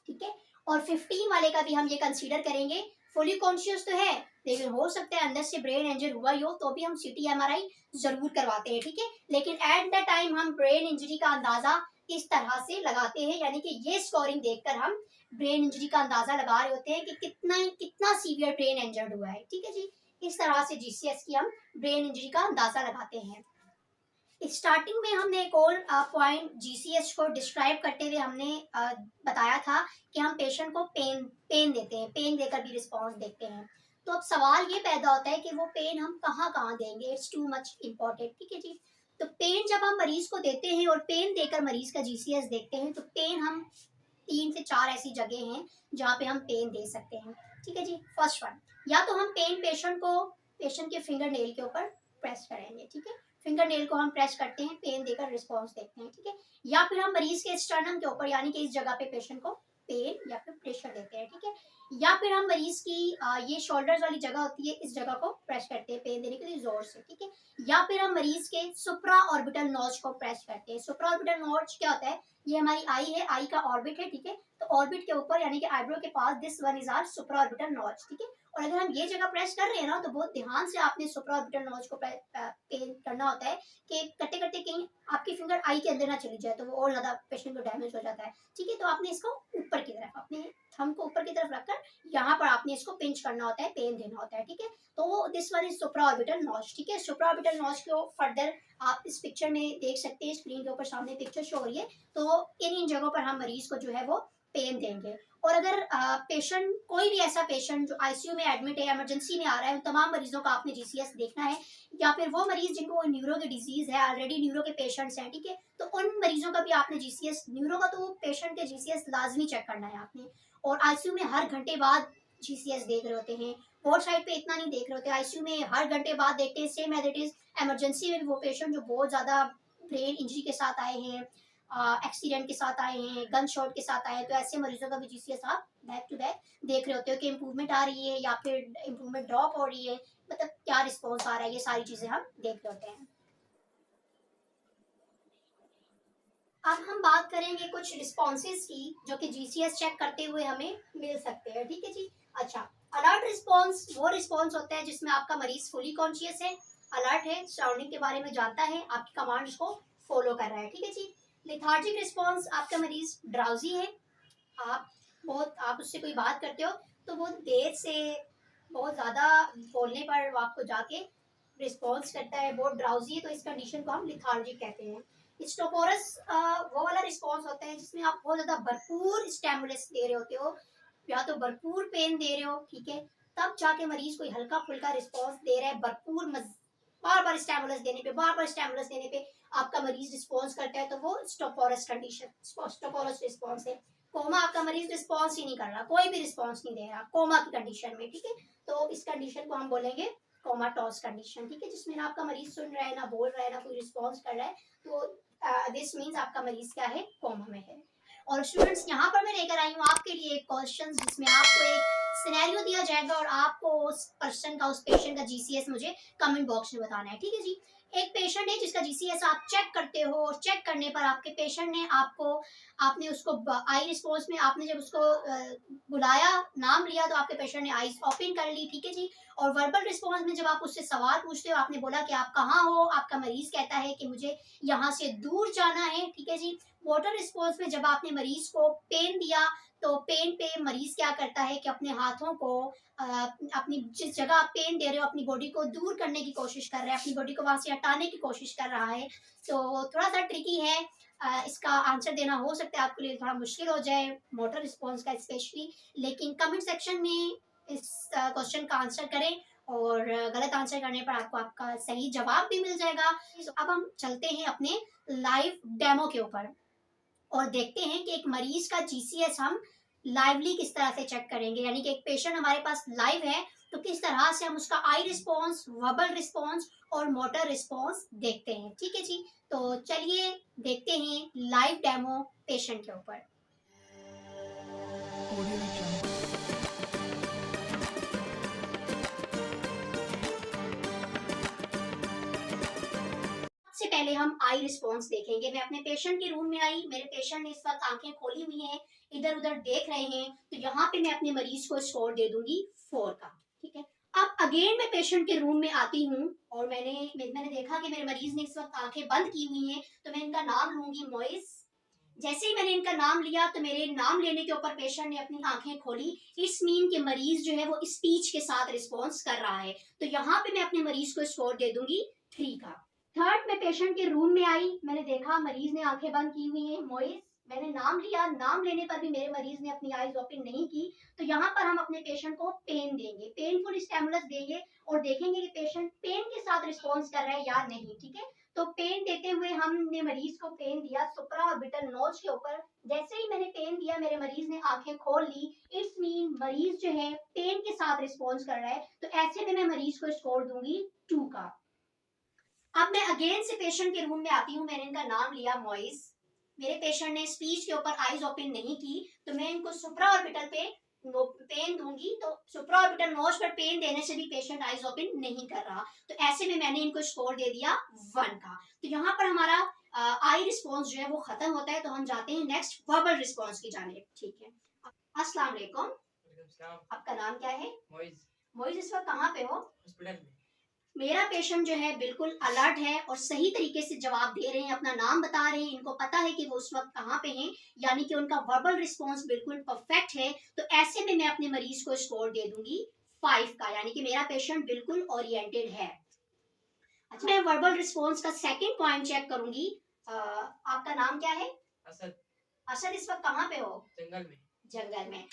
ठीक है। और 15 वाले का भी हम ये कंसीडर करेंगे, फुली कॉन्शियस तो है लेकिन हो सकता है अंदर से ब्रेन इंजर हुआ ही हो, तो भी हम सीटी एमआरआई जरूर करवाते हैं, ठीक है। लेकिन एट द टाइम हम ब्रेन इंजरी का अंदाजा इस तरह से लगाते हैं, यानी कि ये स्कोरिंग देखकर हम ब्रेन इंजरी का अंदाजा लगा रहे होते हैं कि कितना कितना सीवियर ब्रेन इंजर्ड हुआ है, ठीक है जी। इस तरह से जीसीएस की हम ब्रेन इंजरी का अंदाजा लगाते हैं। स्टार्टिंग में हमने एक और पॉइंट जीसीएस को डिस्क्राइब करते हुए हमने बताया था कि हम पेशेंट को पेन देते हैं, पेन देकर भी रिस्पॉन्स देखते हैं। तो अब सवाल ये पैदा होता है कि वो पेन हम कहाँ कहाँ देंगे, इट्स टू मच इम्पोर्टेंट, ठीक है जी। तो पेन जब हम मरीज को देते हैं और पेन देकर मरीज का जीसीएस देखते हैं, तो पेन हम 3 से 4 ऐसी जगह हैं जहाँ पे हम पेन दे सकते हैं, ठीक है जी। फर्स्ट वन, या तो हम पेन पेशेंट के फिंगर नेल के ऊपर प्रेस करेंगे, ठीक है, फिंगर नेल को हम प्रेस करते हैं, पेन देकर रिस्पॉन्स देखते हैं, ठीक है। या फिर हम मरीज के स्टर्नम के ऊपर यानी कि इस जगह पे पेशेंट को पेन या फिर प्रेशर देते हैं, ठीक है। या फिर हम मरीज की ये शोल्डर्स वाली जगह होती है, इस जगह को प्रेस करते हैं पेन देने के लिए जोर से, ठीक है। या फिर हम मरीज के सुप्रा ऑर्बिटल नॉच को प्रेस करते हैं। सुप्रा ऑर्बिटल नॉच क्या होता है, ये हमारी आई है, आई का ऑर्बिट है, ठीक है। तो ऑर्बिट के ऊपर यानी कि आईब्रो के पास this one is our supra orbital notch, ठीक है। और अगर हम ये जगह प्रेस कर रहे हैं ना, तो बहुत ध्यान से आपने सुप्रा ऑर्बिटल नॉच को पेन करना होता है कि करते करते कहीं आपकी फिंगर आई के अंदर ना चली जाए, तो वो और ज्यादा पेशेंट को डैमेज हो जाता है, ठीक है। तो आपने इसको ऊपर की तरफ, अपने थंब को ऊपर की तरफ रखकर यहाँ पर आपने इसको पिंच करना होता है, पेन देना होता है, ठीक है। तो this one is supra orbital notch, ठीक है। सुप्रा ऑर्बिटल नॉच को फर्दर आप इस पिक्चर में देख सकते हैं, स्क्रीन के ऊपर सामने पिक्चर शो हो रही है। तो इन जगहों पर हम मरीज को जो है वो पेन देंगे। और अगर पेशेंट कोई भी ऐसा पेशेंट जो आईसीयू में एडमिट है, इमरजेंसी में आ रहा है, उन तमाम मरीजों का आपने जीसीएस देखना है, या फिर वो मरीज जिनको न्यूरो की डिजीज है, ऑलरेडी न्यूरो के पेशेंट्स हैं, ठीक है, तो उन मरीजों का भी आपने जीसीएस, न्यूरो का तो पेशेंट के जीसीएस लाजमी चेक करना है आपने। और आईसीयू में हर घंटे बाद जीसीएस देख रहे होते हैं, बोर्ड साइड पे इतना नहीं देख रहे होते, आईसीयू में हर घंटे बाद देखते हैं, same as it is emergency में भी वो पेशेंट जो बहुत ज्यादा ब्रेन इंजरी के साथ आए हैं, एक्सीडेंट के साथ आए हैं, गन शॉट के साथ आए हैं, तो ऐसे मरीजों का भी जीसीएस आप बैक टू बैक देख रहे होते हो कि इम्प्रूवमेंट आ रही है या फिर इम्प्रूवमेंट ड्रॉप हो रही है, मतलब क्या रिस्पॉन्स आ रहा है, ये सारी चीजें हम देख रहे होते हैं। अब हम बात करेंगे कुछ रिस्पॉन्सेज की जो कि जीसीएस चेक करते हुए हमें मिल सकते हैं, ठीक है जी। अच्छा, अलर्ट रिस्पॉन्स वो रिस्पॉन्स होता है जिसमें आपका मरीज फुली कॉन्शियस है, अलर्ट है, सराउंडिंग के बारे में जानता है, आपकी कमांड्स को फॉलो कर रहा है, ठीक है जी। लेथार्जिक रिस्पॉन्स, आपका मरीज ड्राउजी है, आप उससे कोई बात करते हो तो बहुत देर से, बहुत ज़्यादा बोलने पर वो आपको जाके रिस्पॉन्स करता है, बहुत ड्राउजी है, तो इस कंडीशन को हम लिथार्जिक कहते हैं। स्टोपोरस वो वाला रिस्पॉन्स होता है जिसमें आप बहुत ज़्यादा भरपूर स्टेमुलस दे रहे होते हो, या तो भरपूर पेन दे रहे हो, ठीक है, तब जाके मरीज कोई हल्का फुल्का रिस्पॉन्स दे रहा है, भरपूर बार बार स्टेमुलस देने पे, बार बार स्टेमुलस देने पे आपका मरीज रिस्पॉन्स करता है, तो वो स्टोपोरस कंडीशन, स्टोपोरस रिस्पॉन्स है। कोमा, आपका मरीज रिस्पॉन्स ही नहीं कर रहा, कोई भी रिस्पॉन्स नहीं दे रहा, कोमा की कंडीशन में, ठीक है, तो इस कंडीशन को हम बोलेंगे कोमाटोस कंडीशन, ठीक है, जिसमें ना आपका मरीज सुन रहा है, ना बोल रहा है, ना कोई रिस्पॉन्स कर रहा है, तो दिस मीन्स आपका मरीज क्या है, कोमा में है। और स्टूडेंट्स, यहाँ पर मैं लेकर आई हूँ आपके लिए एक क्वेश्चन जिसमें आपको एक सिनेरियो दिया जाएगा और आपको उस पर्सन का, उस पेशेंट का जीसीएस मुझे कमेंट बॉक्स में बताना है, ठीक है जी। एक पेशेंट है जिसका जीसीएस आप चेक करते हो और चेक करने पर आपके पेशेंट ने आपने उसको आई रिस्पॉन्स में आपने जब उसको बुलाया, नाम लिया, तो आपके पेशेंट ने आईज ओपन कर ली, ठीक है जी। और वर्बल रिस्पॉन्स में जब आप उससे सवाल पूछते हो, आपने बोला कि आप कहाँ हो, आपका मरीज कहता है कि मुझे यहाँ से दूर जाना है, ठीक है जी। मोटर रिस्पॉन्स में जब आपने मरीज को पेन दिया, तो पेन पे मरीज क्या करता है कि अपने हाथों को अपनी जिस जगह आप पेन दे रहे हो अपनी बॉडी को दूर करने की कोशिश कर रहा है, अपनी बॉडी को वहां से हटाने की कोशिश कर रहा है। तो थोड़ा सा ट्रिकी है, इसका आंसर देना हो सकता है आपके लिए थोड़ा मुश्किल हो जाए मोटर रिस्पॉन्स का स्पेशली, लेकिन कमेंट सेक्शन में इस क्वेश्चन का आंसर करें और गलत आंसर करने पर आपको आपका सही जवाब भी मिल जाएगा। तो अब हम चलते हैं अपने लाइव डेमो के ऊपर और देखते हैं कि एक मरीज का जीसीएस हम लाइवली किस तरह से चेक करेंगे, यानी कि एक पेशेंट हमारे पास लाइव है तो किस तरह से हम उसका आई रिस्पॉन्स, वर्बल रिस्पॉन्स और मोटर रिस्पॉन्स देखते हैं, ठीक है जी। तो चलिए देखते हैं लाइव डेमो पेशेंट के ऊपर। सबसे पहले हम आई रिस्पॉन्स देखेंगे। मैं अपने पेशेंट के रूम में आई, मेरे पेशेंट ने इस वक्त आंखें खोली हुई हैं, इधर उधर देख रहे हैं, तो यहाँ पे मैं अपने मरीज को स्कोर दे दूंगी 4 का, ठीक है। अब अगेन मैं पेशेंट के रूम में आती हूँ और मैंने देखा कि मेरे मरीज ने इस वक्त आंखें बंद की हुई हैं, तो मैं इनका नाम लूंगी मोइस। जैसे ही मैंने इनका नाम लिया तो मेरे नाम लेने के ऊपर पेशेंट ने अपनी आंखें खोली। इट्स मीन के मरीज जो है वो स्पीच के साथ रिस्पॉन्स कर रहा है, तो यहाँ पे मैं अपने मरीज को स्कोर दे दूंगी 3 का। थर्ड, मैं पेशेंट के रूम में आई, मैंने देखा मरीज ने आंखें बंद की हुई हैं, मोइस। मैंने नाम लिया, नाम लेने पर भी मेरे मरीज ने अपनी आईज ओपन नहीं की, तो यहाँ पर हम अपने पेशेंट को पेन देंगे, पेनफुल स्टिमुलस देंगे और देखेंगे कि पेशेंट पेन के साथ रिस्पॉन्स कर रहा है या नहीं, ठीक है। तो पेन देते हुए हमने मरीज को पेन दिया सुप्रा ऑर्बिटल नोज के ऊपर। जैसे ही मैंने पेन दिया मेरे मरीज ने आंखें खोल ली। इट्स मीन मरीज जो है पेन के साथ रिस्पॉन्स कर रहा है, तो ऐसे में मैं मरीज को स्कोर दूंगी 2 का। अब मैं अगेन से पेशेंट के रूम में आती हूँ, मैंने इनका नाम लिया मोइस। मेरे पेशेंट ने स्पीच के ऊपर आईज ओपन नहीं की, तो मैं इनको सुप्रा ऑर्बिटल पे पेन दूंगी, तो सुप्रा ऑर्बिटल नोज पर पेन देने से भी पेशेंट आईज ओपन नहीं कर रहा, तो ऐसे में मैंने इनको स्कोर दे दिया 1 का। तो यहाँ पर हमारा आई रिस्पॉन्स जो है वो खत्म होता है, तो हम जाते हैं नेक्स्ट वर्बल रिस्पॉन्स की जानिब, ठीक है। अस्सलाम वालेकुम, आपका नाम क्या है? मोइज। मोइज, इस वक्त कहाँ पे हो? हॉस्पिटल में। मेरा पेशेंट जो है बिल्कुल अलर्ट है और सही तरीके से जवाब दे रहे हैं, अपना नाम बता रहे हैं, इनको पता है कि वो उस वक्त कहाँ पे हैं, यानी कि उनका वर्बल रिस्पॉन्स बिल्कुल परफेक्ट है, तो ऐसे में मैं अपने मरीज को स्कोर दे दूंगी 5 का, यानी कि मेरा पेशेंट बिल्कुल ओरिएंटेड है। अच्छा, मैं वर्बल रिस्पॉन्स का सेकंड पॉइंट चेक करूंगी। आपका नाम क्या है? असद। असद, इस वक्त कहाँ पे हो? जंगल में। जंगल में।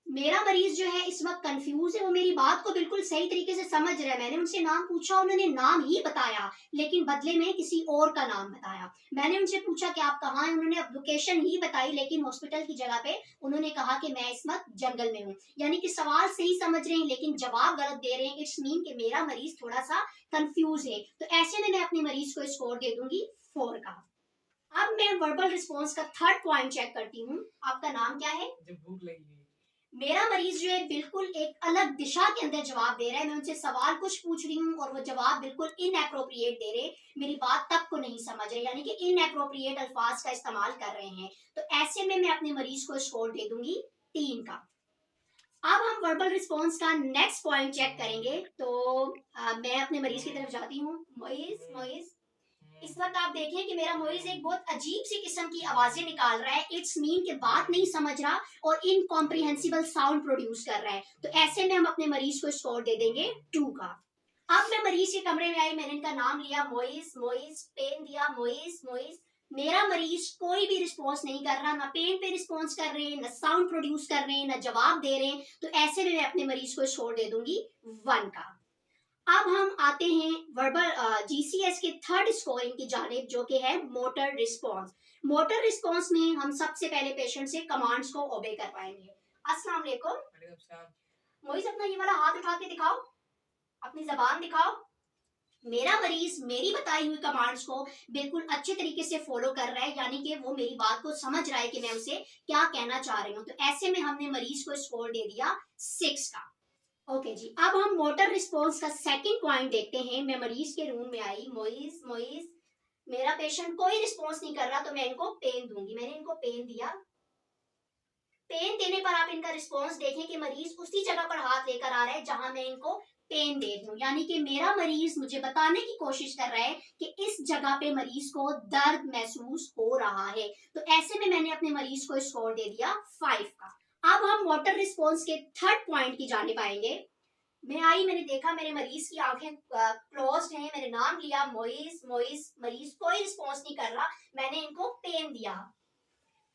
मेरा मरीज जो है इस वक्त कंफ्यूज है, वो मेरी बात को बिल्कुल सही तरीके से समझ रहा है। मैंने उनसे नाम पूछा, उन्होंने नाम ही बताया, लेकिन बदले में किसी और का नाम बताया। मैंने उनसे पूछा कि आप कहाँ हैं, उन्होंने लोकेशन ही बताई, लेकिन हॉस्पिटल की जगह पे उन्होंने कहा कि मैं इस वक्त जंगल में हूँ। यानी कि सवाल सही समझ रहे हैं लेकिन जवाब गलत दे रहे हैं। इट्स मीन कि मेरा मरीज थोड़ा सा कंफ्यूज है, तो ऐसे में मैं अपने मरीज को स्कोर दे दूंगी 4 का। अब मैं वर्बल रिस्पॉन्स का थर्ड पॉइंट चेक करती हूँ। आपका नाम क्या है? भूख लगी है। मेरा मरीज जो है बिल्कुल एक अलग दिशा के अंदर जवाब दे रहा है। मैं उनसे सवाल कुछ पूछ रही हूँ और वो जवाब बिल्कुल इनएप्रोप्रिएट दे रहे, मेरी बात तक को नहीं समझ रहे, यानी कि इनएप्रोप्रिएट अल्फाज का इस्तेमाल कर रहे हैं, तो ऐसे में मैं अपने मरीज को स्कोर दे दूंगी 3 का। अब हम वर्बल रिस्पॉन्स का नेक्स्ट पॉइंट चेक करेंगे, तो मैं अपने मरीज की तरफ जाती हूँ। मोइज, मोइज, इस वक्त आप देखें कि मेरा मोइज एक बहुत अजीब सी किस्म की आवाजें निकाल रहा है। इट्स मीन के बात नहीं समझ रहा और इनकॉम्प्रिहेंसिबल साउंड प्रोड्यूस कर रहा है, तो ऐसे में हम अपने मरीज को स्कोर दे देंगे 2 का। अब मैं मरीज के कमरे में आई, मैंने इनका नाम लिया मोइज, मोइज, पेन दिया, मोइज, मोइज। मेरा मरीज कोई भी रिस्पॉन्स नहीं कर रहा, ना पेन पे रिस्पॉन्स कर रहे हैं, ना साउंड प्रोड्यूस कर रहे हैं, ना जवाब दे रहे हैं, तो ऐसे में मैं अपने मरीज को स्कोर दे दूंगी 1 का। अब हम आते हैं वर्बल जीसीएस के थर्ड स्कोरिंग की जानिब, जो कि है मोटर रिस्पॉन्स। मोटर रिस्पॉन्स में हम सबसे पहले पेशेंट से कमांड्स को ओबे करवाएंगे। अस्सलाम वालेकुम। मोइज, अपना ये वाला हाथ उठा के दिखाओ, अपनी जबान दिखाओ। मेरा मरीज मेरी बताई हुई कमांड्स को बिल्कुल अच्छे तरीके से फॉलो कर रहा है, यानी कि वो मेरी बात को समझ रहा है कि मैं उसे क्या कहना चाह रही हूँ, तो ऐसे में हमने मरीज को स्कोर दे दिया 6 का। ओके जी, अब हम मोटर रिस्पॉन्स का सेकंड पॉइंट देखते हैं। मैं मरीज के रूम में आई, मोइज मोइज, मेरा पेशेंट कोई रिस्पॉन्स नहीं कर रहा, तो मैं इनको पेन दूंगी। मैंने इनको पेन दिया। पेन देने पर आप इनका रिस्पॉन्स देखें कि मरीज उसी जगह पर हाथ लेकर आ रहा है जहां मैं इनको पेन दे दूं, यानी कि मेरा मरीज मुझे बताने की कोशिश कर रहा है कि इस जगह पे मरीज को दर्द महसूस हो रहा है। तो ऐसे में मैंने अपने मरीज को स्कोर दे दिया 5 का। अब हम मोटर रिस्पॉन्स के थर्ड पॉइंट की जानिब आएंगे। मैं आई, मैंने देखा मेरे मरीज की आंखें क्लोज्ड हैं, मैंने नाम लिया मोइस मोइस, मरीज कोई रिस्पॉन्स नहीं कर रहा, मैंने इनको पेन दिया।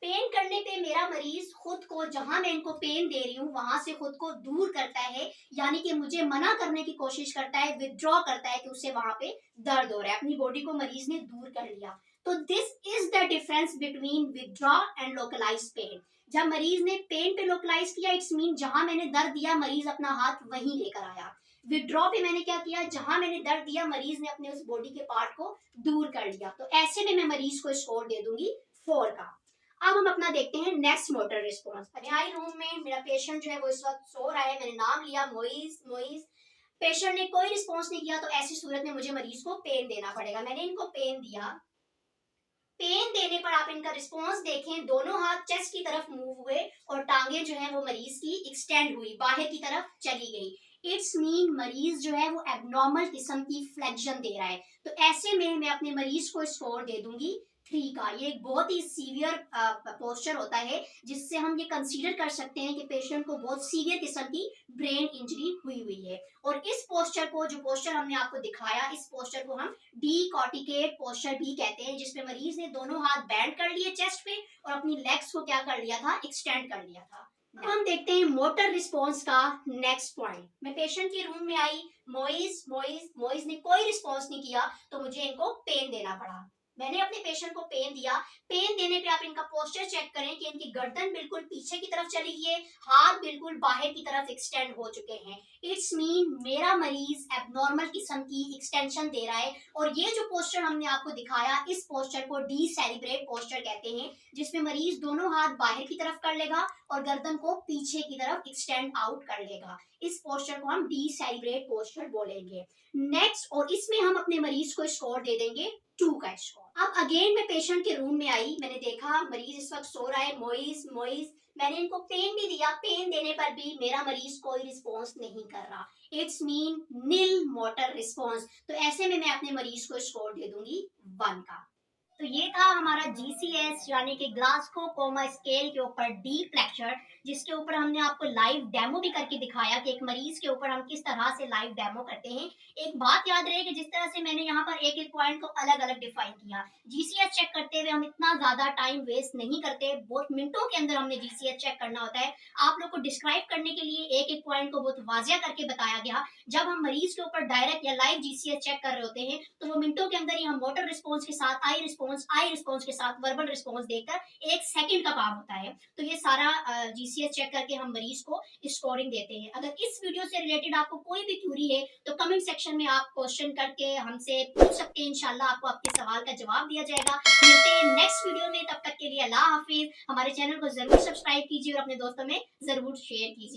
पेन करने पे मेरा मरीज खुद को, जहां मैं इनको पेन दे रही हूँ वहां से खुद को दूर करता है, यानी कि मुझे मना करने की कोशिश करता है, विथड्रॉ करता है कि उसे वहां पे दर्द हो रहा है। अपनी बॉडी को मरीज ने दूर कर लिया। तो this is the difference between withdraw and localize pain. जब मरीज ने पेन पे लोकलाइज किया, इट्स मीन जहां मैंने दर्द दिया मरीज अपना हाथ वहीं लेकर आया। विथड्रॉ पे मैंने क्या किया, जहां मैंने दर्द दिया मरीज ने अपने उस बॉडी के पार्ट को दूर कर लिया। तो ऐसे में मैं मरीज को स्कोर दे दूंगी 4 का। अब हम अपना देखते हैं नेक्स्ट मोटर रिस्पॉन्स। मैं आई रूम में, मेरा पेशेंट जो है वो इस वक्त सो रहा है, मैंने नाम लिया मोइस मोइस, पेशेंट ने कोई रिस्पॉन्स नहीं किया, तो ऐसी सूरत में मुझे मरीज को पेन देना पड़ेगा। मैंने इनको पेन दिया। पेन देने पर आप इनका रिस्पॉन्स देखें, दोनों हाथ चेस्ट की तरफ मूव हुए और टांगे जो है वो मरीज की एक्सटेंड हुई, बाहर की तरफ चली गई। इट्स मीन मरीज जो है वो एबनॉर्मल किस्म की फ्लेक्शन दे रहा है। तो ऐसे में मैं अपने मरीज को स्कोर दे दूंगी 3 का। ये एक बहुत ही सीवियर पोस्चर होता है, जिससे हम ये कंसीडर कर सकते हैं कि पेशेंट को बहुत सीवियर किस्म की ब्रेन इंजरी हुई हुई है। और इस पोस्चर को, जो पोस्चर हमने आपको दिखाया, इस पोस्चर को हम डीकॉर्टिकेट पोस्चर भी कहते हैं, जिसमें मरीज ने दोनों हाथ बैंड कर लिए चेस्ट पे और अपनी लेग्स को क्या कर लिया था, एक्सटेंड कर लिया था। अब हम देखते हैं मोटर रिस्पॉन्स का नेक्स्ट पॉइंट। मैं पेशेंट के रूम में आई, मोइस मोइस मोइस ने कोई रिस्पॉन्स नहीं किया, तो मुझे इनको पेन देना पड़ा। मैंने अपने पेशेंट को पेन दिया। पेन देने पे आप इनका पोस्चर चेक करें कि इनकी गर्दन बिल्कुल पीछे की तरफ चली गई है, हाथ बिल्कुल बाहर की तरफ एक्सटेंड हो चुके हैं। इट्स मीन मेरा मरीज एबनॉर्मल किस्म की एक्सटेंशन दे रहा है। और ये जो पोस्चर हमने आपको दिखाया, इस पोस्चर को डीसेलिब्रेट पोस्चर कहते हैं, जिसमें मरीज दोनों हाथ बाहर की तरफ कर लेगा और गर्दन को पीछे की तरफ एक्सटेंड आउट कर लेगा। इस पोस्चर को हम डीसेलिब्रेट पोस्चर बोलेंगे। नेक्स्ट, और इसमें हम अपने मरीज को स्कोर दे देंगे 2 का स्कोर। अब अगेन मैं पेशेंट के रूम में आई, मैंने देखा मरीज इस वक्त सो रहा है, मोइस मोइस, मैंने इनको पेन भी दिया। पेन देने पर भी मेरा मरीज कोई रिस्पॉन्स नहीं कर रहा। It's mean nil motor response. तो ऐसे में मैं अपने मरीज को स्कोर दे दूंगी 1 का। तो ये था हमारा GCS यानी कि ग्लासगो कोमा स्केल के ऊपर डीप लेक्चर, जिसके ऊपर हमने आपको लाइव डेमो भी करके दिखाया कि एक मरीज के ऊपर हम किस तरह से लाइव डेमो करते हैं। एक बात याद रहे कि जिस तरह से मैंने यहाँ पर एक एक पॉइंट को अलग अलग डिफाइन किया, GCS चेक करते हुए हम इतना ज्यादा टाइम वेस्ट नहीं करते, बहुत मिनटों के अंदर हमने GCS चेक करना होता है। आप लोग को डिस्क्राइब करने के लिए एक एक पॉइंट को बहुत वाजिया करके बताया गया। जब हम मरीज के ऊपर डायरेक्ट या लाइव GCS चेक कर रहे होते हैं, तो वो मिनटों के अंदर ही हम मोटर रिस्पॉन्स के साथ आई रिस्पॉन्स के साथ वर्बल रिस्पॉन्स देकर 1 सेकंड का काम होता है। तो ये सारा GCS चेक करके हम मरीज को स्कोरिंग देते हैं। अगर इस वीडियो से रिलेटेड आपको कोई भी क्यूरी है तो कमेंट सेक्शन में आप क्वेश्चन करके हमसे पूछ सकते हैं। इंशाल्लाह आपको आपके सवाल का जवाब दिया जाएगा। मिलते हैं नेक्स्ट वीडियो में, तब तक के लिए अल्लाह हाफिज। हमारे चैनल को जरूर सब्सक्राइब कीजिए और अपने दोस्तों में जरूर शेयर कीजिए।